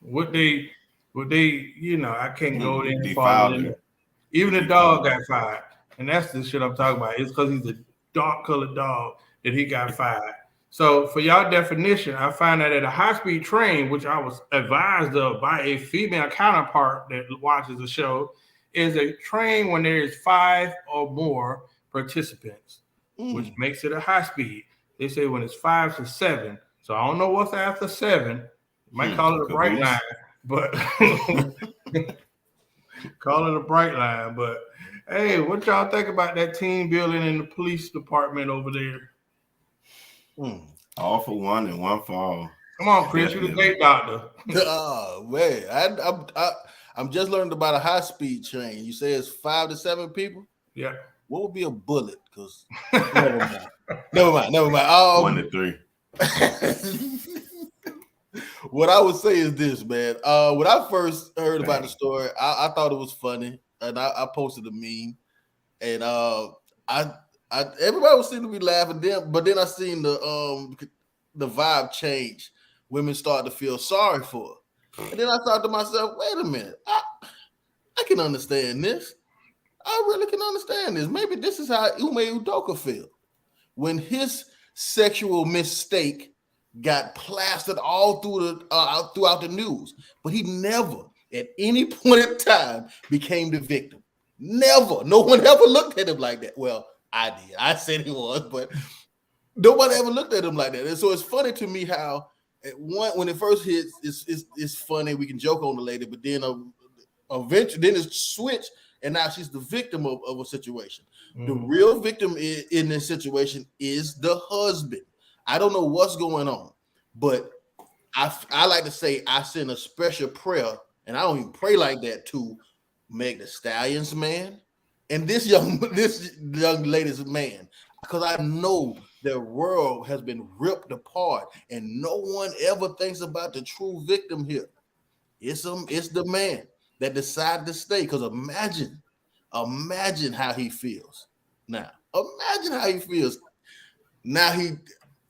What they I can't go there and follow. Even the dog got fired, and that's the shit I'm talking about. It's because he's a dark colored dog that he got fired. So for y'all definition, I find that at a high-speed train, which I was advised of by a female counterpart that watches the show, is a train when there is 5 or more participants, which makes it a high-speed. They say when it's 5 to 7. So I don't know what's after 7. Might call it a bright line, but call it a bright line. But hey, what y'all think about that team building in the police department over there? All for one and one for all. Come on, Chris, you're the great doctor. Oh man, I'm just learning about a high speed train. You say it's 5 to 7 people. Yeah. What would be a bullet? Because never mind. 1 to 3. What I would say is this, man. When I first heard about the story, I thought it was funny, and I posted a meme, and everybody was seeming to be laughing. But then I seen the vibe change. Women start to feel sorry for her, and then I thought to myself, wait a minute, I can understand this. I really can understand this. Maybe this is how Ume Udoka feel when his sexual mistake got plastered all through throughout the news, but he never at any point in time became the victim. Never. No one ever looked at him like that. Well, I did. I said he was, but nobody ever looked at him like that. And so it's funny to me how when it first hits, it's funny. We can joke on the lady, but then eventually, then it's switched, and now she's the victim of a situation. The real victim in this situation is the husband. I don't know what's going on, but I like to say I send a special prayer, and I don't even pray like that, to Meg the Stallion's man and this young lady's man, because I know their world has been ripped apart, and no one ever thinks about the true victim here. It's the man that decided to stay. Because imagine how he feels now. Imagine how he feels now.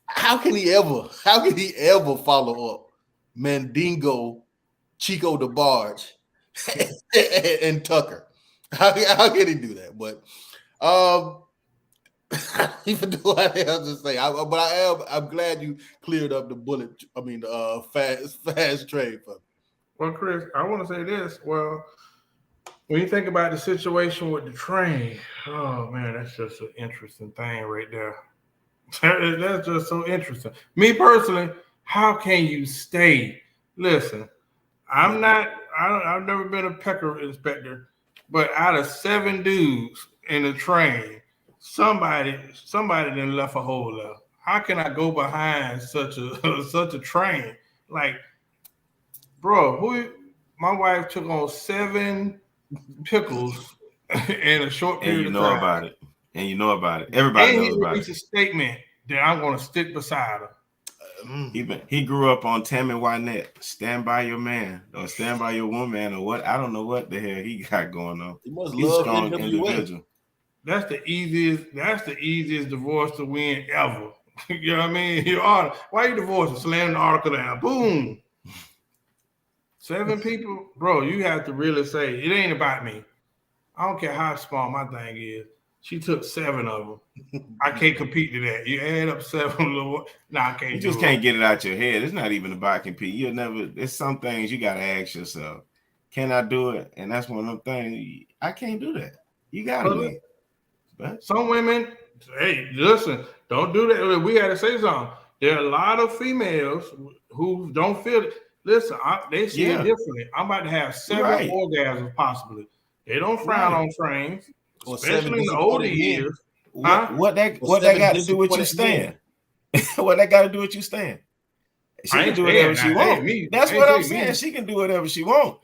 How can he ever follow up Mandingo, Chico DeBarge, and Tucker? How can he do that? But even though I have to say, I'm glad you cleared up the fast trade for me. Well, Chris, I want to say this. Well, when you think about the situation with the train, oh man, that's just an interesting thing right there. That's just so interesting. Me personally, how can you stay? Listen, I've never been a pecker inspector, but out of 7 dudes in the train, somebody done left a hole there. How can I go behind such a train? Like, bro, my wife took on 7 pickles in a short period of time. And you know about it. Everybody knows about it. A statement that I'm going to stick beside her. He grew up on Tammy Wynette. Stand by your man, or stand by your woman, or what? I don't know what the hell he got going on. He's a strong individual. That's the easiest divorce to win ever. You know what I mean? Why you divorcing? Slam the article down. Boom. 7 people, bro. You have to really say it ain't about me. I don't care how small my thing is. She took 7 of them. I can't compete to that. You add up 7. I can't. You just can't get it out your head. It's not even about compete. You'll never. There's some things you gotta ask yourself. Can I do it? And that's one of them things. I can't do that. You gotta win. But some women, hey, listen, don't do that. We got to say something. There are a lot of females who don't feel it. Listen, they see it differently. I'm about to have 7 orgasms possibly. They don't frown on trains, especially in the older years. What that got to do with you staying? What that got to do with you staying? She can do whatever she wants. That's what I'm saying. She can do whatever she wants.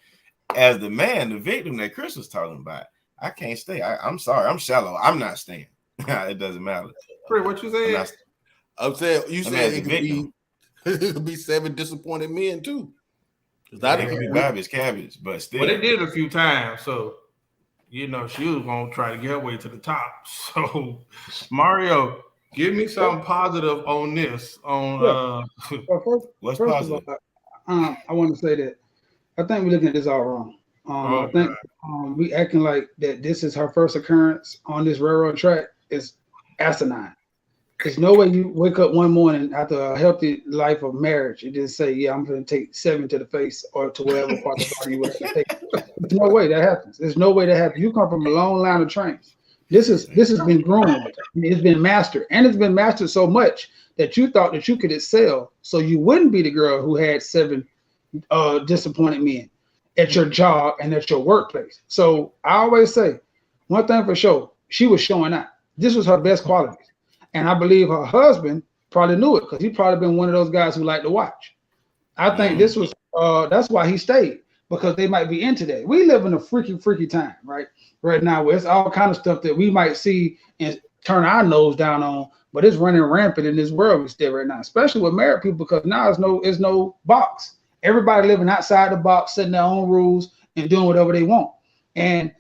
As the man, the victim that Chris was talking about, I can't stay. I'm sorry. I'm shallow. I'm not staying. It doesn't matter. Chris, what you saying? I'm saying you said it could be 7 disappointed men too. That could be garbage cabbage, but still. But it did a few times, so she was gonna try to get her way to the top. So Mario, give me some positive on this. What's positive? I want to say that I think we're looking at this all wrong. I think we acting like that this is her first occurrence on this railroad track is asinine. There's no way you wake up one morning after a healthy life of marriage and just say, "Yeah, I'm going to take 7 to the face or to whatever part of the body you want to take." There's no way that happens. There's no way that happens. You come from a long line of trains. This has been groomed. It's been mastered, and it's been mastered so much that you thought that you could excel, so you wouldn't be the girl who had 7 disappointed men at your job and at your workplace. So I always say one thing for sure: she was showing out. This was her best qualities. And I believe her husband probably knew it because he probably been one of those guys who like to watch. I think this was that's why he stayed, because they might be into that. We live in a freaky time, right now, where it's all kind of stuff that we might see and turn our nose down on, but it's running rampant in this world we still right now, especially with married people, because now it's no box. Everybody living outside the box, setting their own rules and doing whatever they want. And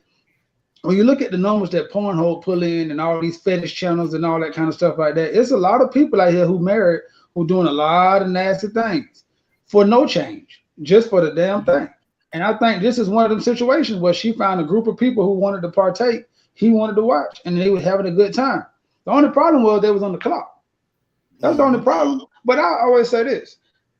when you look at the numbers that Pornhub pull in and all these fetish channels and all that kind of stuff like that, it's a lot of people out here who married who doing a lot of nasty things for no change, just for the damn thing. And I think this is one of them situations where she found a group of people who wanted to partake, he wanted to watch, and they were having a good time. The only problem was they was on the clock. That's the only problem. But I always say this,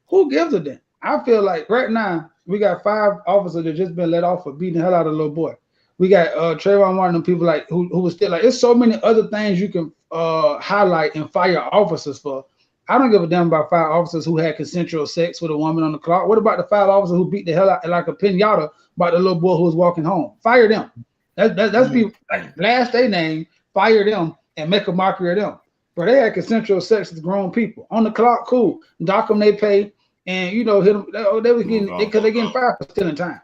who gives a damn? I feel like right now, we got 5 officers that just been let off for beating the hell out of a little boy. We got Trayvon Martin and people like who was still like, there's so many other things you can highlight and fire officers for. I don't give a damn about 5 officers who had consensual sex with a woman on the clock. What about the 5 officers who beat the hell out like a pinata about the little boy who was walking home? Fire them. That's people like blast their name, fire them, and make a mockery of them. But they had consensual sex with grown people on the clock. Cool, dock them, they pay, and hit them. They was getting because they're getting fired for stealing time.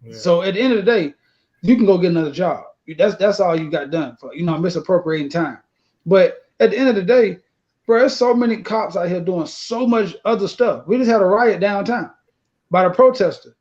Yeah. So at the end of the day, you can go get another job. That's all you got done for misappropriating time. But at the end of the day, bro, there's so many cops out here doing so much other stuff. We just had a riot downtown by the protester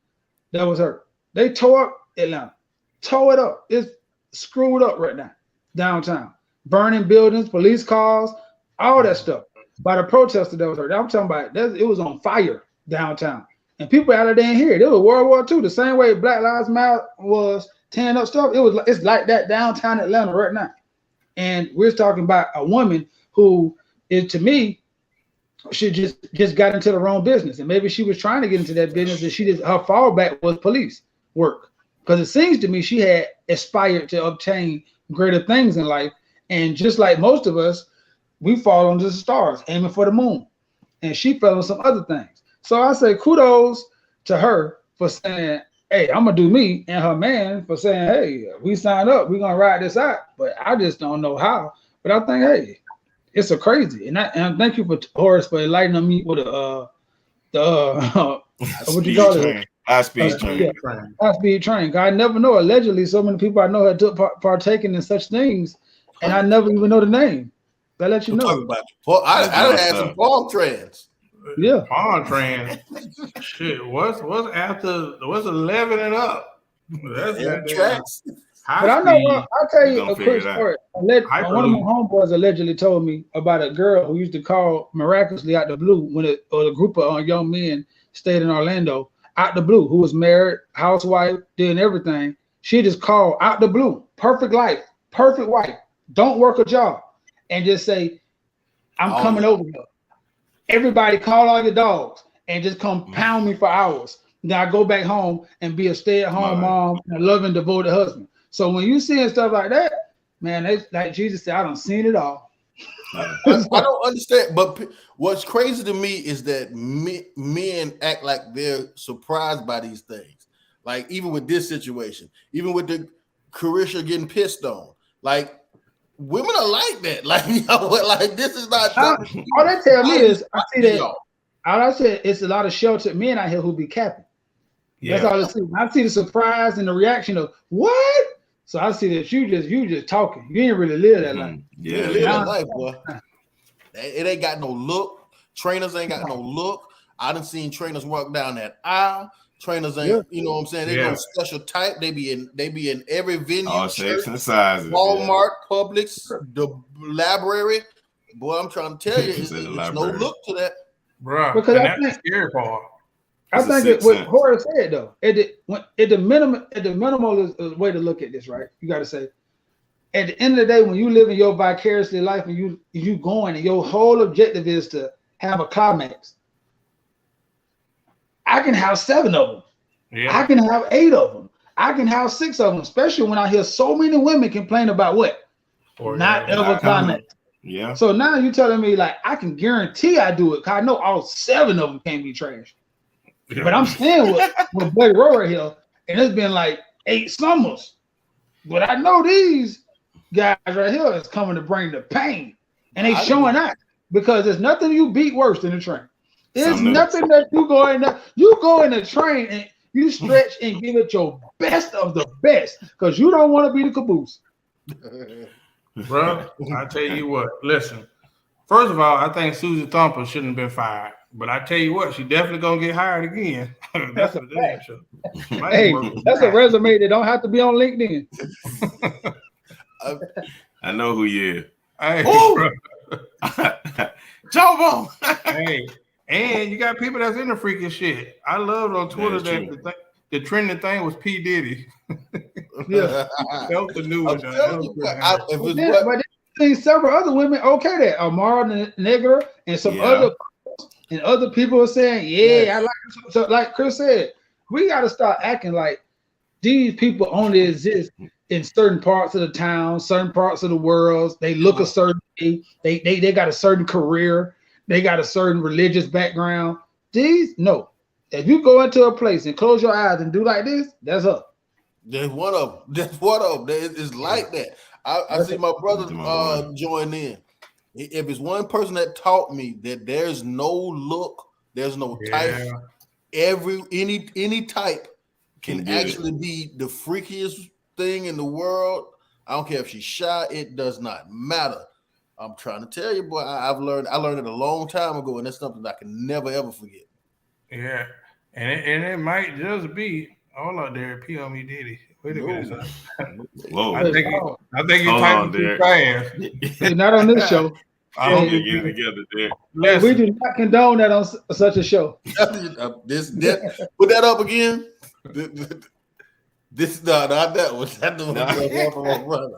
that was hurt. They tore up Atlanta, tore it up. It's screwed up right now downtown. Burning buildings, police cars, all that stuff by the protester that was hurt. I'm talking about it was on fire downtown. And people out there didn't hear it. It was World War II, the same way Black Lives Matter was tearing up stuff. It's like that downtown Atlanta right now. And we're talking about a woman who is, to me, she just got into the wrong business. And maybe she was trying to get into that business, and her fallback was police work. Because it seems to me she had aspired to obtain greater things in life. And just like most of us, we fall under the stars, aiming for the moon. And she fell on some other things. So I say kudos to her for saying, hey, I'm going to do me, and her man for saying, hey, we signed up. We're going to ride this out. But I just don't know how. But I think, hey, it's a crazy. And I thank you, Horace, for enlightening me with what you call it? High-speed train. High-speed train. I never know. Allegedly, so many people I know had partaken in such things, and I never even know the name. That let you know. I done had some palm trans. Yeah, palm trans. Shit, what's 11 and up? That's tracks. But I know. I'll tell you a quick story. One of my homeboys allegedly told me about a girl who used to call miraculously out the blue when a group of young men stayed in Orlando out the blue, who was married, housewife, doing everything. She just called out the blue, perfect life, perfect wife, don't work a job, and just say, I'm coming over here. Everybody call all your dogs and just come pound me for hours. Then I go back home and be a stay-at-home mom and a loving, devoted husband. So when you seeing stuff like that, man, they, like Jesus said, I done seen it all. I don't understand, but what's crazy to me is that men act like they're surprised by these things. Like even with this situation, even with the Carisha getting pissed on, like women are like that. Like, like this is not. All they tell me is, I see that. All I said, it's a lot of sheltered men out here who be capping. Yeah. That's all I see. I see the surprise and the reaction of what. So I see that you just talking. You ain't really live that life. Yeah, live that life, boy. It ain't got no look. Trainers ain't got no look. I done seen trainers walk down that aisle. Trainers ain't, you know what I'm saying? They no special type. They be in every venue. All shapes and sizes. Walmart, Publix, the library. Boy, I'm trying to tell you, it's no look to that, bro. Because that's the scary part. I think what Horace said though, at the minimal is a way to look at this, right? You got to say, at the end of the day, when you live in your vicariously life and you going and your whole objective is to have a climax, I can have 7 of them. Yeah. I can have 8 of them. I can have 6 of them, especially when I hear so many women complain about what? Not ever climax. Yeah. So now you're telling me like I can guarantee I do it because I know all 7 of them can't be trash. Yeah. But I'm staying with Buddy Rower here, and it's been like 8 summers. But I know these guys right here is coming to bring the pain, and they showing out. because there's nothing you beat worse than a train. There's Something new. nothing that you go in a train and you stretch and give it your best of the best because you don't want to be the caboose. Bro, I tell you what, listen. First of all, I think Susie Thumper shouldn't have been fired. But I tell you what, she definitely gonna get hired again. That's a damn sure. Hey, that's a resume that don't have to be on LinkedIn. I know who you is. Hey, Jawbone. hey, and you got people that's in the freaking shit. I loved on Twitter that the trending thing was P. Diddy. Yeah, that was the new one. But then seen several other women okay that Amara Negro and some other people are saying, I like it. So like Chris said, we got to start acting like these people only exist in certain parts of the town, certain parts of the world. They look a certain way. They got a certain career. They got a certain religious background. No. If you go into a place and close your eyes and do like this, that's up. There's one of them. It's like that. I see my brother join in. If it's one person that taught me that there's no look, there's no type, any type can actually be the freakiest thing in the world. I don't care if she's shy, it does not matter. I'm trying to tell you, boy, I learned it a long time ago, and that's something I can never ever forget. Yeah, and it might just be hold on there, P on me Diddy. Wait a minute. Whoa. I think you typing too fast. Not on this show. I don't get together there. We do not condone that on such a show. Put that up again. This not that one. That one.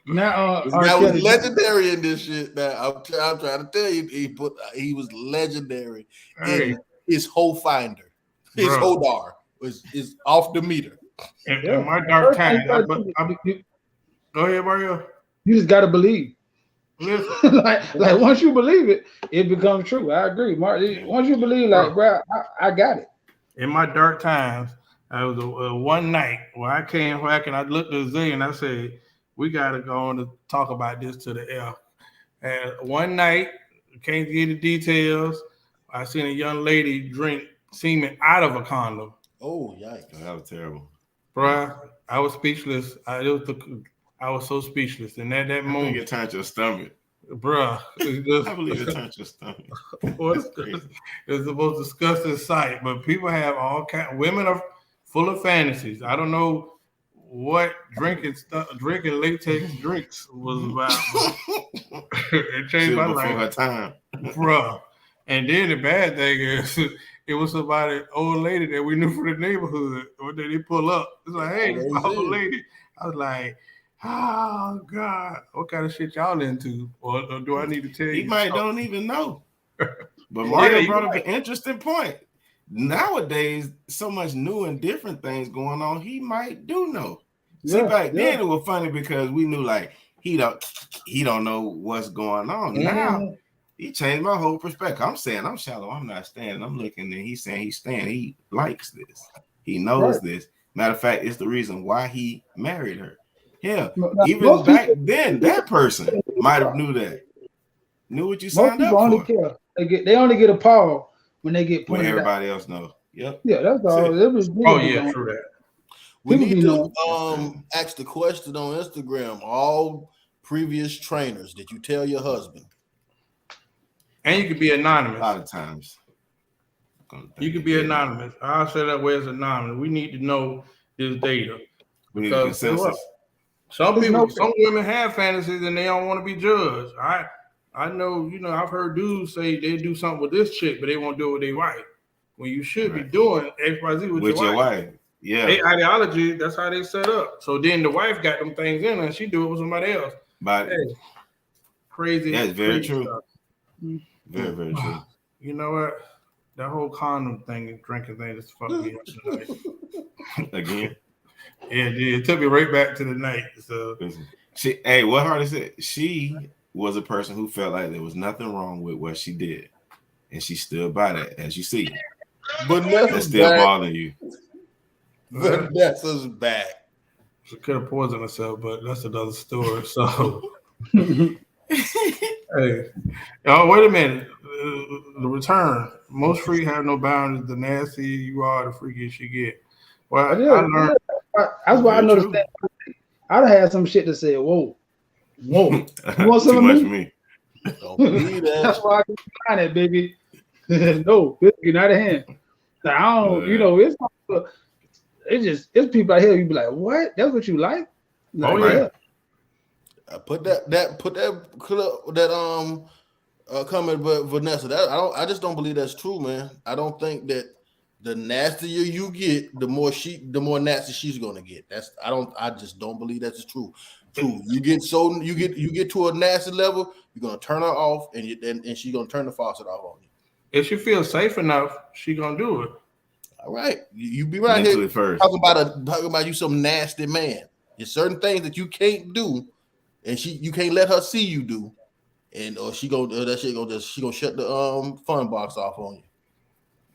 Now that was legendary in this shit. Now I'm trying to tell you, he was legendary in his whole finder. His hodar is off the meter. In my dark time, go ahead, Mario. You just gotta believe. like once you believe it, it becomes true. I agree, Mark. Once you believe, like, bro, I got it. In my dark times, I was one night where I came back and I looked at Z and I said, "We gotta go on to talk about this to the F." And one night, can't get the details. I seen a young lady drink semen out of a condom. Oh, yikes! That was terrible, bro. I was speechless. I was so speechless. And at that moment, it turned your stomach, bro. I believe it turned your stomach. It's the most disgusting sight. But people have all kinds. Women are full of fantasies. I don't know what drinking latex drinks was about. It changed my life. Her time, bro. And then the bad thing is, it was somebody, old lady that we knew from the neighborhood. When they pull up, it's like, hey, it's old lady. I was like, oh God, what kind of shit y'all into? Or do I need to tell you? He might don't even know. But Mario brought up an interesting point. Nowadays, so much new and different things going on. He might do know. See, back then it was funny because we knew like he don't know what's going on. Now he changed my whole perspective. I'm saying I'm shallow. I'm not standing. I'm looking, and he's saying he's standing. He likes this. He knows this. Matter of fact, it's the reason why he married her. Yeah, even back then, that person might have knew what you signed up for. Care. They only get appalled when they get when everybody else knows. Yep. Yeah, that's all. True that. We need to ask the question on Instagram. All previous trainers, did you tell your husband? And you could be anonymous. A lot of times. You could be anonymous. I'll say that way as anonymous. We need to know this data. We need a consensus. Some women have fantasies and they don't want to be judged. I know, I've heard dudes say they do something with this chick, but they won't do it with their wife. When you should be doing XYZ with your wife. Yeah. Their ideology, that's how they set up. So then the wife got them things in her and she do it with somebody else. But crazy. That's very true. Stuff. Very, very true. You know what? That whole condom thing and drinking thing just fucked me up tonight. Again? Yeah, it took me right back to the night. So what Hardy said, she was a person who felt like there was nothing wrong with what she did. And she stood by that, as you see. But that's still bothering you. Vanessa's back. She could have poisoned herself, but that's another story. So Hey, oh wait a minute. The return. Most freaks have no boundaries. The nastier you are, the freakier she get. Well, I learned. That's why I Very noticed true. that. I'd have had some shit to say, whoa, whoa. You want Too some much of for me? me. Don't believe That's that. why I can find it, baby. No, get out of hand. Like, I don't, it's people out here. You be like, what? That's what you like? Like, Oh Right. yeah. yeah. Put that comment, but Vanessa, that I just don't believe that's true, man. I don't think that the nastier you get, the more nasty she's gonna get. I just don't believe that's true. You get to a nasty level, you're gonna turn her off, and she's gonna turn the faucet off on you. If she feels safe enough, she gonna do it. All right, you be right Mentally here first. talking about you some nasty man. There's certain things that you can't do, and you can't let her see you do, and or she go that shit go just she gonna shut the fun box off on you.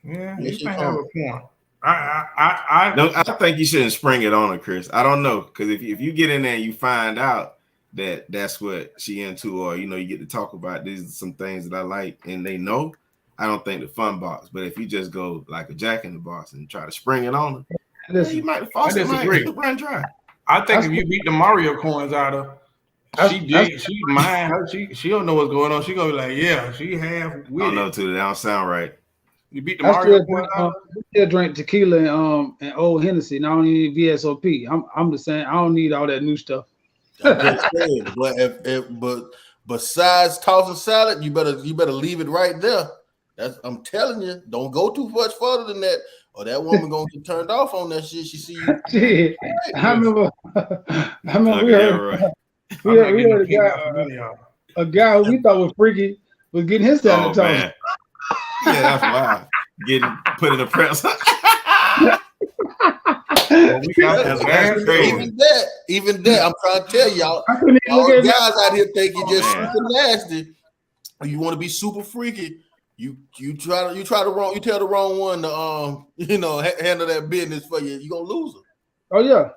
Yeah, That you shit might have coming. a point. I No, I think you shouldn't spring it on her, Chris. I don't know, because if you get in there and you find out that that's what she into, or you get to talk about these are some things that I like, and they know, I don't think the fun box. But if you just go like a jack in the box and try to spring it on her, Listen, you might I faucet disagree. might run dry. I think if you beat the Mario coins out of her, she mind her. She don't know what's going on. She gonna be like, yeah, she half I with don't know it. too. They don't sound right. You beat the I Mario still coins drink, out of I still drink tequila and old Hennessy. And I don't need VSOP. I'm just saying I don't need all that new stuff. I'm just saying, but but besides tossing salad, you better leave it right there. I'm telling you, don't go too much further than that, or that woman gonna get turned off on that shit. She see you. Shit. I remember we Okay, yeah, heard right. I'm not we getting no heard pink out from any of y'all. a guy who we thought was freaky was getting his salad Oh tossed. man, yeah, that's wild. Getting put in a press. Well, we got That's some bad crazy. stories. Even that, I'm trying to tell y'all, I couldn't even look y'all at him. guys out here think you just man. super nasty, or you want to be super freaky. You tell the wrong one to handle that business for you. You gonna lose her. Oh yeah.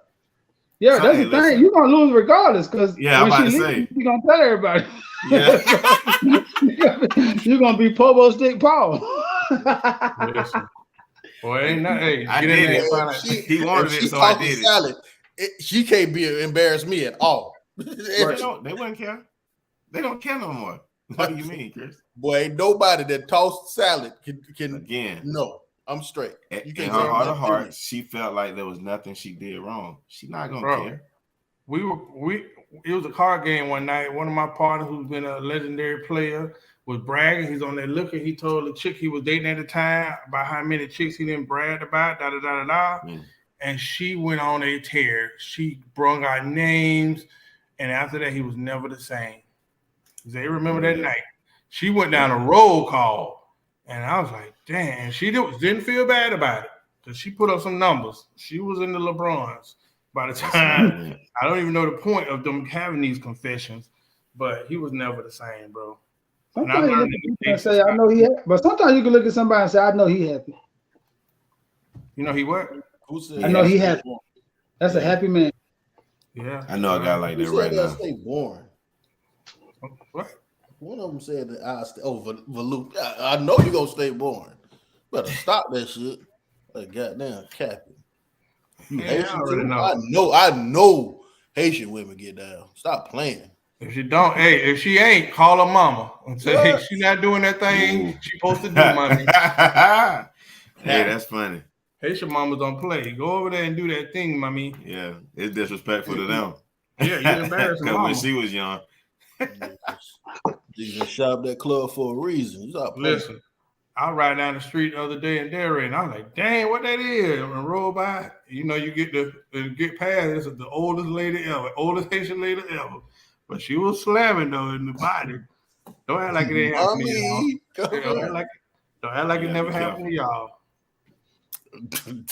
Yeah, that's Hey, the listen. thing. You're gonna lose regardless because Yeah, I'm when she about to leaves, say. you're gonna tell everybody. Yeah. You're gonna be Pobo Stick Paul. Listen, boy, ain't not. Hey, I get in did there it. and find out. He wanted If it, she so I talking did it. salad, she can't embarrass me at all. They wouldn't care. They don't care no more. What do you mean, Chris? Boy, ain't nobody that tossed salad can Again, no. I'm straight. You in can't her say heart of nothing to me. hearts, she felt like there was nothing she did wrong. She not gonna Bro. care. It was a card game one night. One of my partners, who's been a legendary player, was bragging. He's on there looking. He told the chick he was dating at the time about how many chicks he didn't brag about. Da da da da da. Mm. And she went on a tear. She brung out names, and after that, he was never the same. They remember that night. She went down a roll call, and I was like, damn. She didn't feel bad about it because she put up some numbers. She was in the LeBrons by the time. I don't even know the point of them having these confessions, but he was never the same, bro. Sometimes you look at people and say, I know he happy. But sometimes you can look at somebody and say, I know he happy. You know he what? Who said I know he happy. That's a happy man. Yeah. I know a guy like that Who right said that now. stay boring? What? One of them said that I stay over Valu. I know you gonna stay boring. Better stop that shit. Like goddamn Captain. You Yeah, Haitian I already too? know. I know Haitian women get down. Stop playing. If if she ain't, call her mama and say, hey, What? she not doing that thing Ooh. she supposed to do, mommy. Hey, that's funny. Haitian mamas don't play. Go over there and do that thing, mommy. Yeah, it's disrespectful to them. Yeah, you embarrassing Because when mama. she was young, You just shop that club for a reason. You stop playing. Listen, I ride down the street the other day in Derry, and I'm like, dang, what that is? And roll by, you get past. This is the oldest lady ever, oldest Haitian lady ever. But she was slamming though in the body. Don't act like it ain't happened to y'all. Mommy, Don't act like it never be happened to y'all.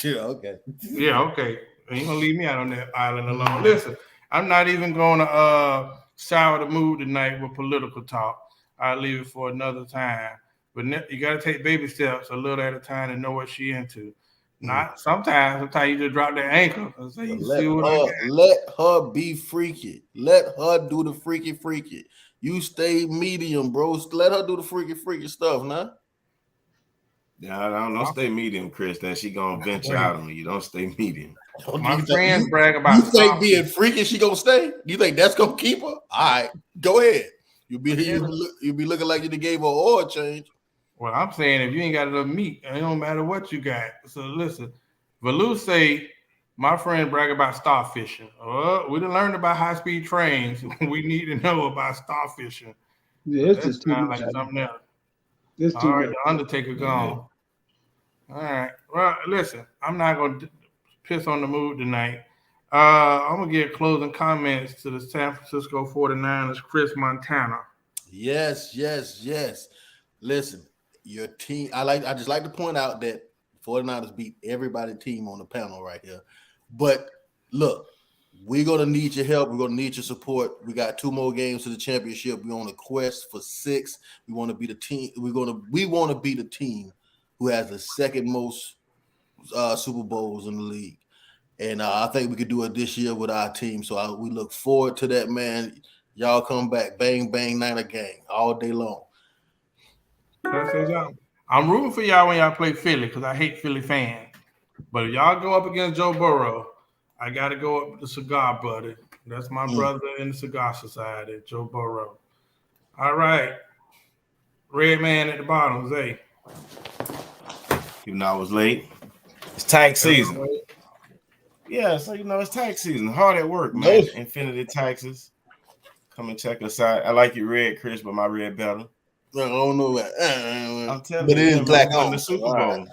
yeah, okay. Yeah, okay. You ain't gonna leave me out on that island alone. Listen, I'm not even gonna sour the mood tonight with political talk. I'll leave it for another time. But you gotta take baby steps a little at a time and know what she into. Not sometimes you just drop that ankle and say, Let her be freaky. Let her do the freaky. You stay medium, bro. Let her do the freaky stuff, nah. Yeah, I don't stay medium, Chris. That she gonna venture out on you. Don't stay medium. My friends brag about. You think being freaky, she gonna stay? You think that's gonna keep her? All right, go ahead. You'll be looking like you gave her oil change. Well, I'm saying if you ain't got enough meat, it don't matter what you got. So listen, Valu say my friend brag about starfishing. We done learned about high-speed trains. We need to know about starfishing. Yeah, it's just too much. Like something else. It's too All right, much. the Undertaker gone. All right. Well, listen, I'm not gonna piss on the mood tonight. I'm gonna give closing comments to the San Francisco 49ers, Chris Montana. Yes. Listen, your team. I just like to point out that 49ers beat everybody's team on the panel right here. But look, we're gonna need your help. We're gonna need your support. We got 2 more games to the championship. We're on a quest for 6. We want to be the team. We want to be the team who has the second most Super Bowls in the league. And I think we could do it this year with our team. So we look forward to that, man. Y'all come back, bang, bang, Niner gang all day long. I'm rooting for y'all when y'all play Philly because I hate Philly fans. But if y'all go up against Joe Burrow, I got to go up with the cigar buddy. That's my brother in the Cigar Society, Joe Burrow. All right. Red man at the bottom, Zay. Even though I was late. It's tax season. Yeah, so it's tax season. Hard at work, man. Infinity Taxes. Come and check us out. I like your red, Chris, but my red better. I don't know that. I'm telling you, it is black on the Super Bowl. Right.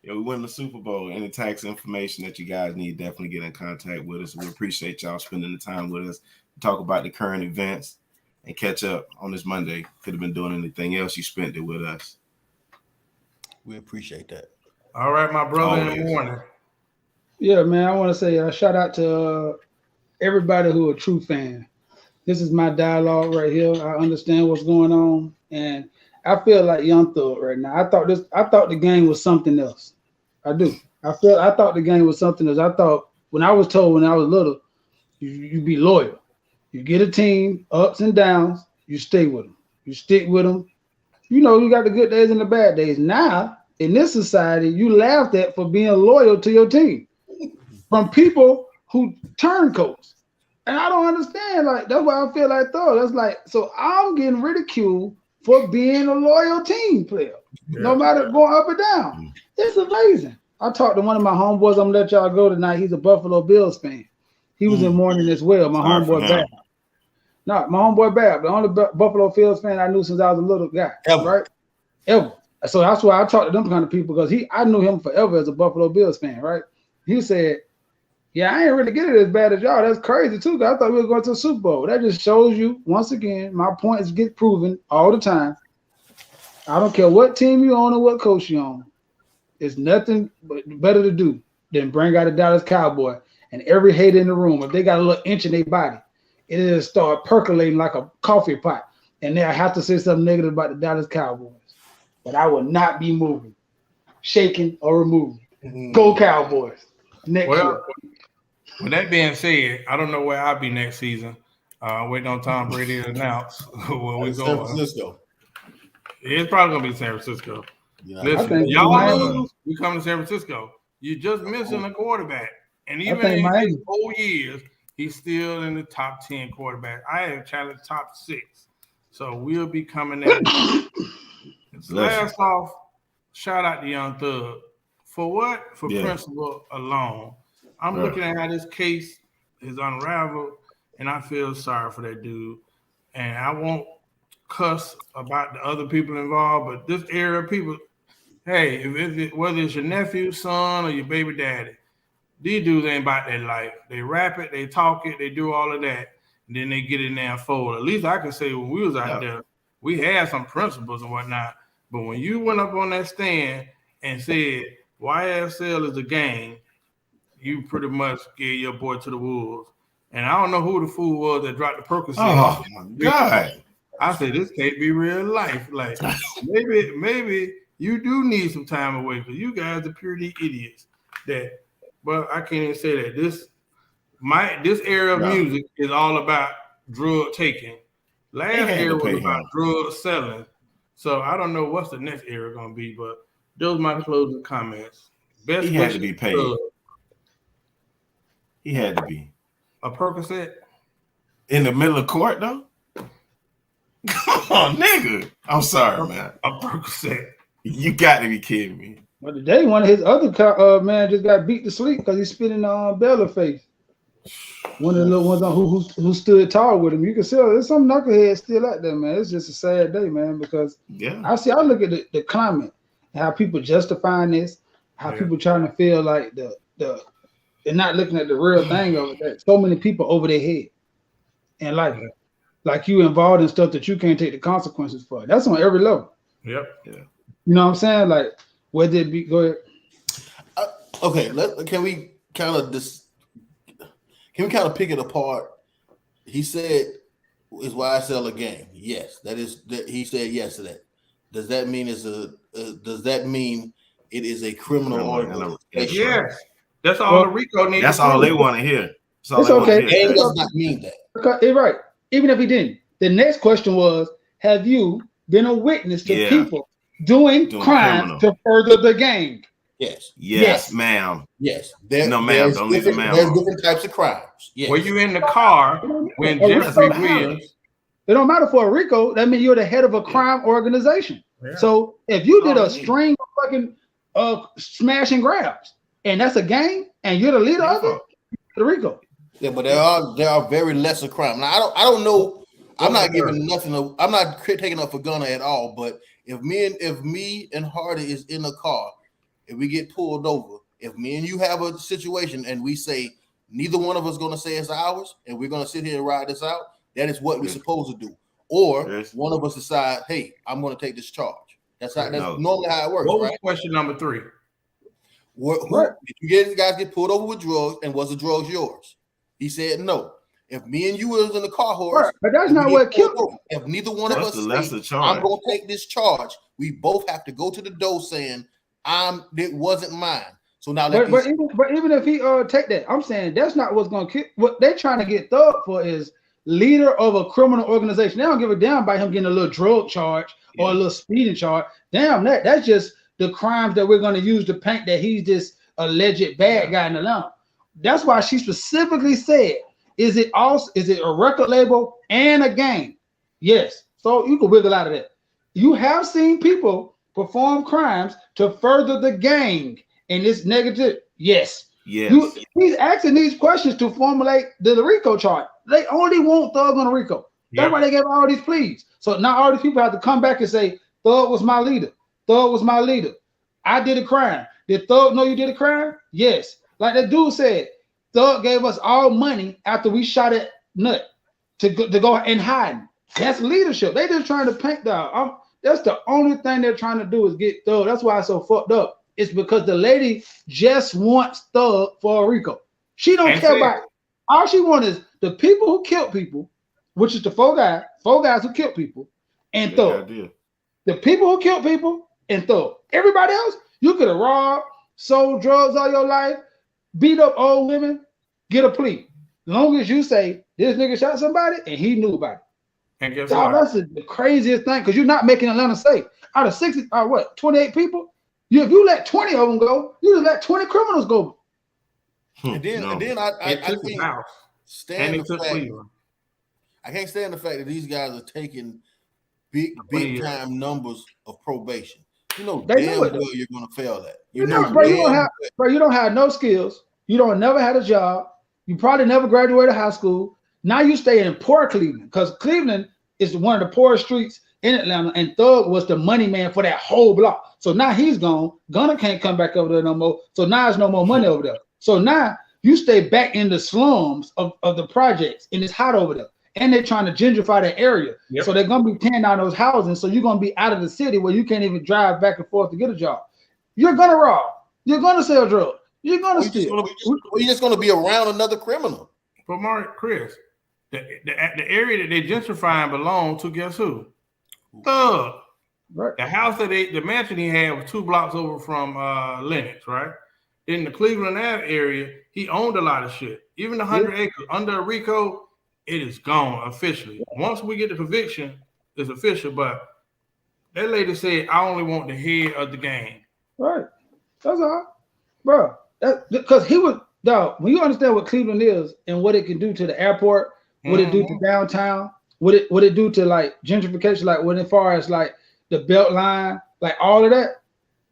Yeah, we win the Super Bowl. Any tax information that you guys need, definitely get in contact with us. We appreciate y'all spending the time with us. Talk about the current events and catch up on this Monday. Could have been doing anything else. You spent it with us. We appreciate that. All right, my brother in the morning. Yeah, man. I want to say a shout out to everybody who a true fan. This is my dialogue right here. I understand what's going on, and I feel like Young Thug right now. I thought the game was something else. I do. I thought the game was something else. I thought when I was told when I was little, you be loyal. You get a team, ups and downs, you stay with them. You stick with them. You got the good days and the bad days. Now, in this society, you laughed at for being loyal to your team from people who turncoats. And I don't understand. Like, that's why I feel like Thug. That's like, so I'm getting ridiculed for being a loyal team player, no matter going up or down. It's amazing. I talked to one of my homeboys. I'm gonna let y'all go tonight. He's a Buffalo Bills fan. He was in mourning as well. My homeboy Bab. No, my homeboy Bab, the only Buffalo Bills fan I knew since I was a little guy. Right? Ever. So that's why I talked to them kind of people because I knew him forever as a Buffalo Bills fan, right? He said, yeah, I ain't really get it as bad as y'all. That's crazy too. I thought we were going to the Super Bowl. That just shows you, once again, my points get proven all the time. I don't care what team you own or what coach you own. It's nothing better to do than bring out a Dallas Cowboy and every hater in the room, if they got a little inch in their body, it'll start percolating like a coffee pot. And then I have to say something negative about the Dallas Cowboys. But I will not be moving, shaking, or removing. Go Cowboys. Next year. With that being said, I don't know where I'll be next season. Waiting on Tom Brady to announce where we go. San Francisco. It's probably gonna be San Francisco. Yeah, listen, y'all lose, we come to San Francisco. You just missing a quarterback, and even in his whole years, he's still in the top 10 quarterback. I have challenged top 6, so we'll be coming in. Last off, shout out to Young Thug for what? For principle alone. I'm looking at how this case is unraveled, and I feel sorry for that dude. And I won't cuss about the other people involved, but this area of people, hey, whether it's your nephew, son, or your baby daddy, these dudes ain't about their life. They rap it, they talk it, they do all of that, and then they get in there and fold. At least I can say when we was out there, we had some principles and whatnot. But when you went up on that stand and said YSL is a gang, you pretty much gave your boy to the wolves. And I don't know who the fool was that dropped the Percocet. Oh my God. I said, this can't be real life. Like, maybe you do need some time away because you guys are purely idiots. But I can't even say that. This era of music is all about drug taking. Last They had era to was pay about him. drug selling. So I don't know what's the next era gonna be, but those are my closing comments. Best He had to wishes be to paid. Thug. He had to be A Percocet. in the middle of court though. Come on, nigga. I'm sorry, man. A Percocet. You got to be kidding me. But today, one of his other man just got beat to sleep because he's spitting on Bella face. One of the little ones on who stood tall with him. You can see there's some knuckleheads still out there, man. It's just a sad day, man, because Yeah. I look at the climate and how people justifying this, how people trying to feel like they're not looking at the real thing of it. That so many people over their head. And like you involved in stuff that you can't take the consequences for. That's on every level. Yep. Yeah. You know what I'm saying? Like whether it be go ahead. Okay, can we kind of pick it apart? He said, "Is why I sell a game." Yes, he said yes to that. Does that mean it is a criminal organization? Yes, that's all the RICO needs. That's all they want to hear. It's okay. Game does not mean that. Okay, right. Even if he didn't, the next question was: have you been a witness to people doing crimes to further the game? Yes, ma'am. Yes. No, ma'am. Don't leave the ma'am. There's different types of crimes. Yes. Were you in the car when Jeffrey Williams? It don't matter for a RICO. That means you're the head of a crime organization. Yeah. So if you did a string of fucking smash and grabs, and that's a gang, and you're the leader of it, the RICO. Yeah, but there are very lesser crimes. Now I don't know. I'm not giving nothing. I'm not taking up for Gunner at all. But if me and Hardy is in a car, if we get pulled over, if me and you have a situation and we say neither one of us going to say it's ours, and we're going to sit here and ride this out, that is what we're supposed to do. Or one of us decide, hey, I'm going to take this charge. That's normally how it works. What was question number 3? Did you guys get pulled over with drugs, and was the drugs yours? He said no. If me and you was in the car horse, but that's not what killed him. If neither one of us say, I'm going to take this charge, we both have to go to the door saying, it wasn't mine. So now, but even if he take that, I'm saying that's not what's going to kill. What they're trying to get Thug for is leader of a criminal organization. They don't give a damn about him getting a little drug charge or a little speeding charge. Damn, that's just the crimes that we're going to use to paint that he's this alleged bad guy in the line. That's why she specifically said, is it a record label and a gang? Yes. So you can wiggle out of that. You have seen people perform crimes to further the gang, and it's negative. Yes. He's asking these questions to formulate the RICO chart. They only want Thug on the RICO. That's why they gave all these pleas. So now all these people have to come back and say, Thug was my leader. Thug was my leader. I did a crime. Did Thug know you did a crime? Yes. Like that dude said, Thug gave us all money after we shot at Nut to go and hide. That's leadership. They just trying to paint that. That's the only thing they're trying to do is get Thug. That's why it's so fucked up. It's because the lady just wants Thug for a RICO. She don't care about it. All she wants is the people who killed people, which is the four guys who killed people, and Thug. The people who killed people and Thug. Everybody else, you could have robbed, sold drugs all your life, beat up old women, get a plea. As long as you say this nigga shot somebody and he knew about it. And guess what? That's the craziest thing because you're not making Atlanta safe. Out of 60, 28 people, if you let 20 of them go, you just let 20 criminals go. And then I can't stand the fact. I can't stand the fact that these guys are taking big time numbers of probation. You know damn well you're gonna fail that. You don't have no skills. You don't never had a job. You probably never graduated high school. Now you stay in poor Cleveland because Cleveland is one of the poorest streets in Atlanta, and Thug was the money man for that whole block. So now he's gone. Gunner can't come back over there no more. So now there's no more money over there. So now you stay back in the slums of the projects, and it's hot over there. And they're trying to gentrify that area. So they're going to be tearing down those houses. So you're going to be out of the city where you can't even drive back and forth to get a job. You're going to rob. You're going to sell drugs. You're going to steal. You're just going to be around another criminal. But Chris, the area that they gentrifying belong to guess who? Thug. Right. The house the mansion he had was 2 blocks over from Lennox, right? In the Cleveland area, he owned a lot of shit. Even the 100 acres under RICO. it is gone officially. Once we get the conviction, it's official. But that lady said, "I only want the head of the game." Right. That's all, bro. That because he was dog. When you understand what Cleveland is and what it can do to the airport, what it do to downtown, what it do to like gentrification, like when as far as like the belt line, like all of that,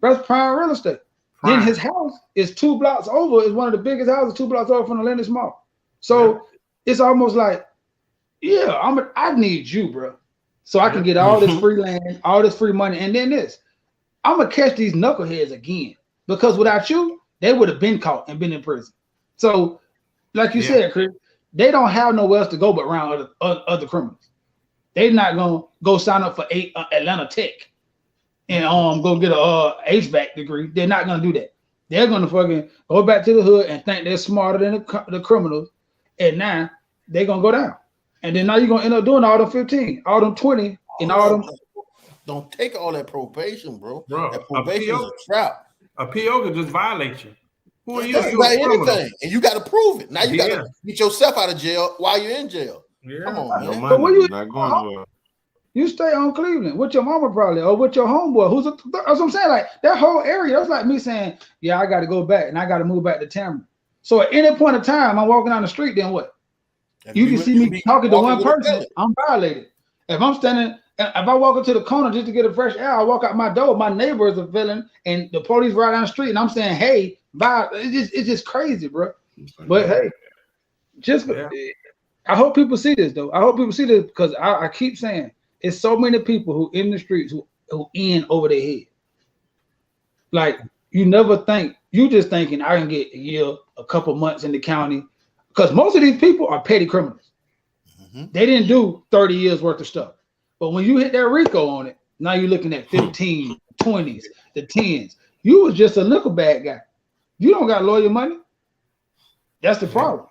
that's prime real estate. Then his house is 2 blocks over. Is one of the biggest houses 2 blocks over from the Lennox Mall. So it's almost like, yeah, I need you, bro, so I can get all this free land, all this free money, and then this. I'm gonna catch these knuckleheads again because without you, they would have been caught and been in prison. So, like you said, Chris, they don't have nowhere else to go but around other criminals. They're not gonna go sign up for Atlanta Tech and go get a HVAC degree. They're not gonna do that. They're gonna fucking go back to the hood and think they're smarter than the criminals, and now they're gonna go down. And then now you're gonna end up doing all them 15, all them 20, and all them. Don't take all that probation, bro. Bro, that probation is a trap. A PO could just violate you. Who are you? That's about anything, and you got to prove it. Now you got to get yourself out of jail while you're in jail. Yeah. Come on, man. But where you not going nowhere. You stay on Cleveland with your mama probably, or with your homeboy. That's what I'm saying. Like that whole area, that's like me saying, yeah, I got to go back and I got to move back to Tamron. So at any point in time, I'm walking down the street, then what? You can see me talking to one person, I'm violated. If I'm standing, if I walk into the corner just to get a fresh air, I walk out my door, my neighbor is a villain, and the police right down the street, and I'm saying, hey, bye. It's just crazy, bro. But hey, I hope people see this though. I hope people see this because I keep saying it's so many people who in the streets who in over their head. Like you never think, you just thinking I can get a year, a couple months in the county, because most of these people are petty criminals. They didn't do 30 years worth of stuff. But when you hit that RICO on it, now you're looking at 15, 20s, the 10s. You was just a nickel bag guy. You don't got lawyer money. That's the problem.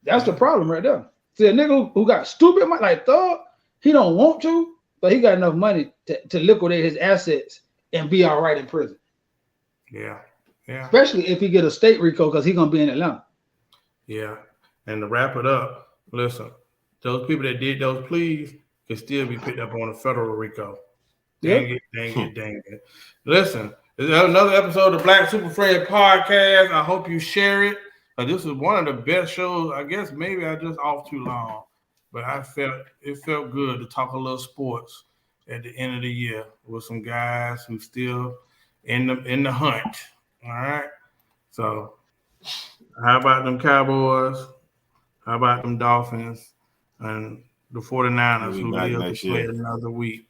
That's the problem right there. See, a nigga who got stupid money, like Thug, he don't want to, but he got enough money to liquidate his assets and be all right in prison. Yeah. Especially if he get a state RICO because he's going to be in Atlanta. Yeah. And to wrap it up, listen, those people that did those pleas can still be picked up on a federal RICO. Dang it. Listen, there's another episode of Black Super Fred Podcast. I hope you share it. This is one of the best shows. I guess maybe I just off too long, but it felt good to talk a little sports at the end of the year with some guys who still in the hunt. All right. So how about them Cowboys? How about them Dolphins and the 49ers who live to play another week?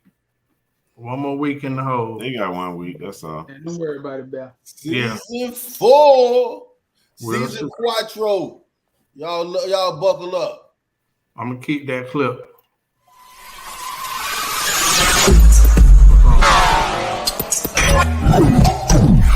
One more week in the hole. They got 1 week. That's all. Don't worry about it, Bell. Season 4. Season Quattro. Y'all buckle up. I'm going to keep that clip.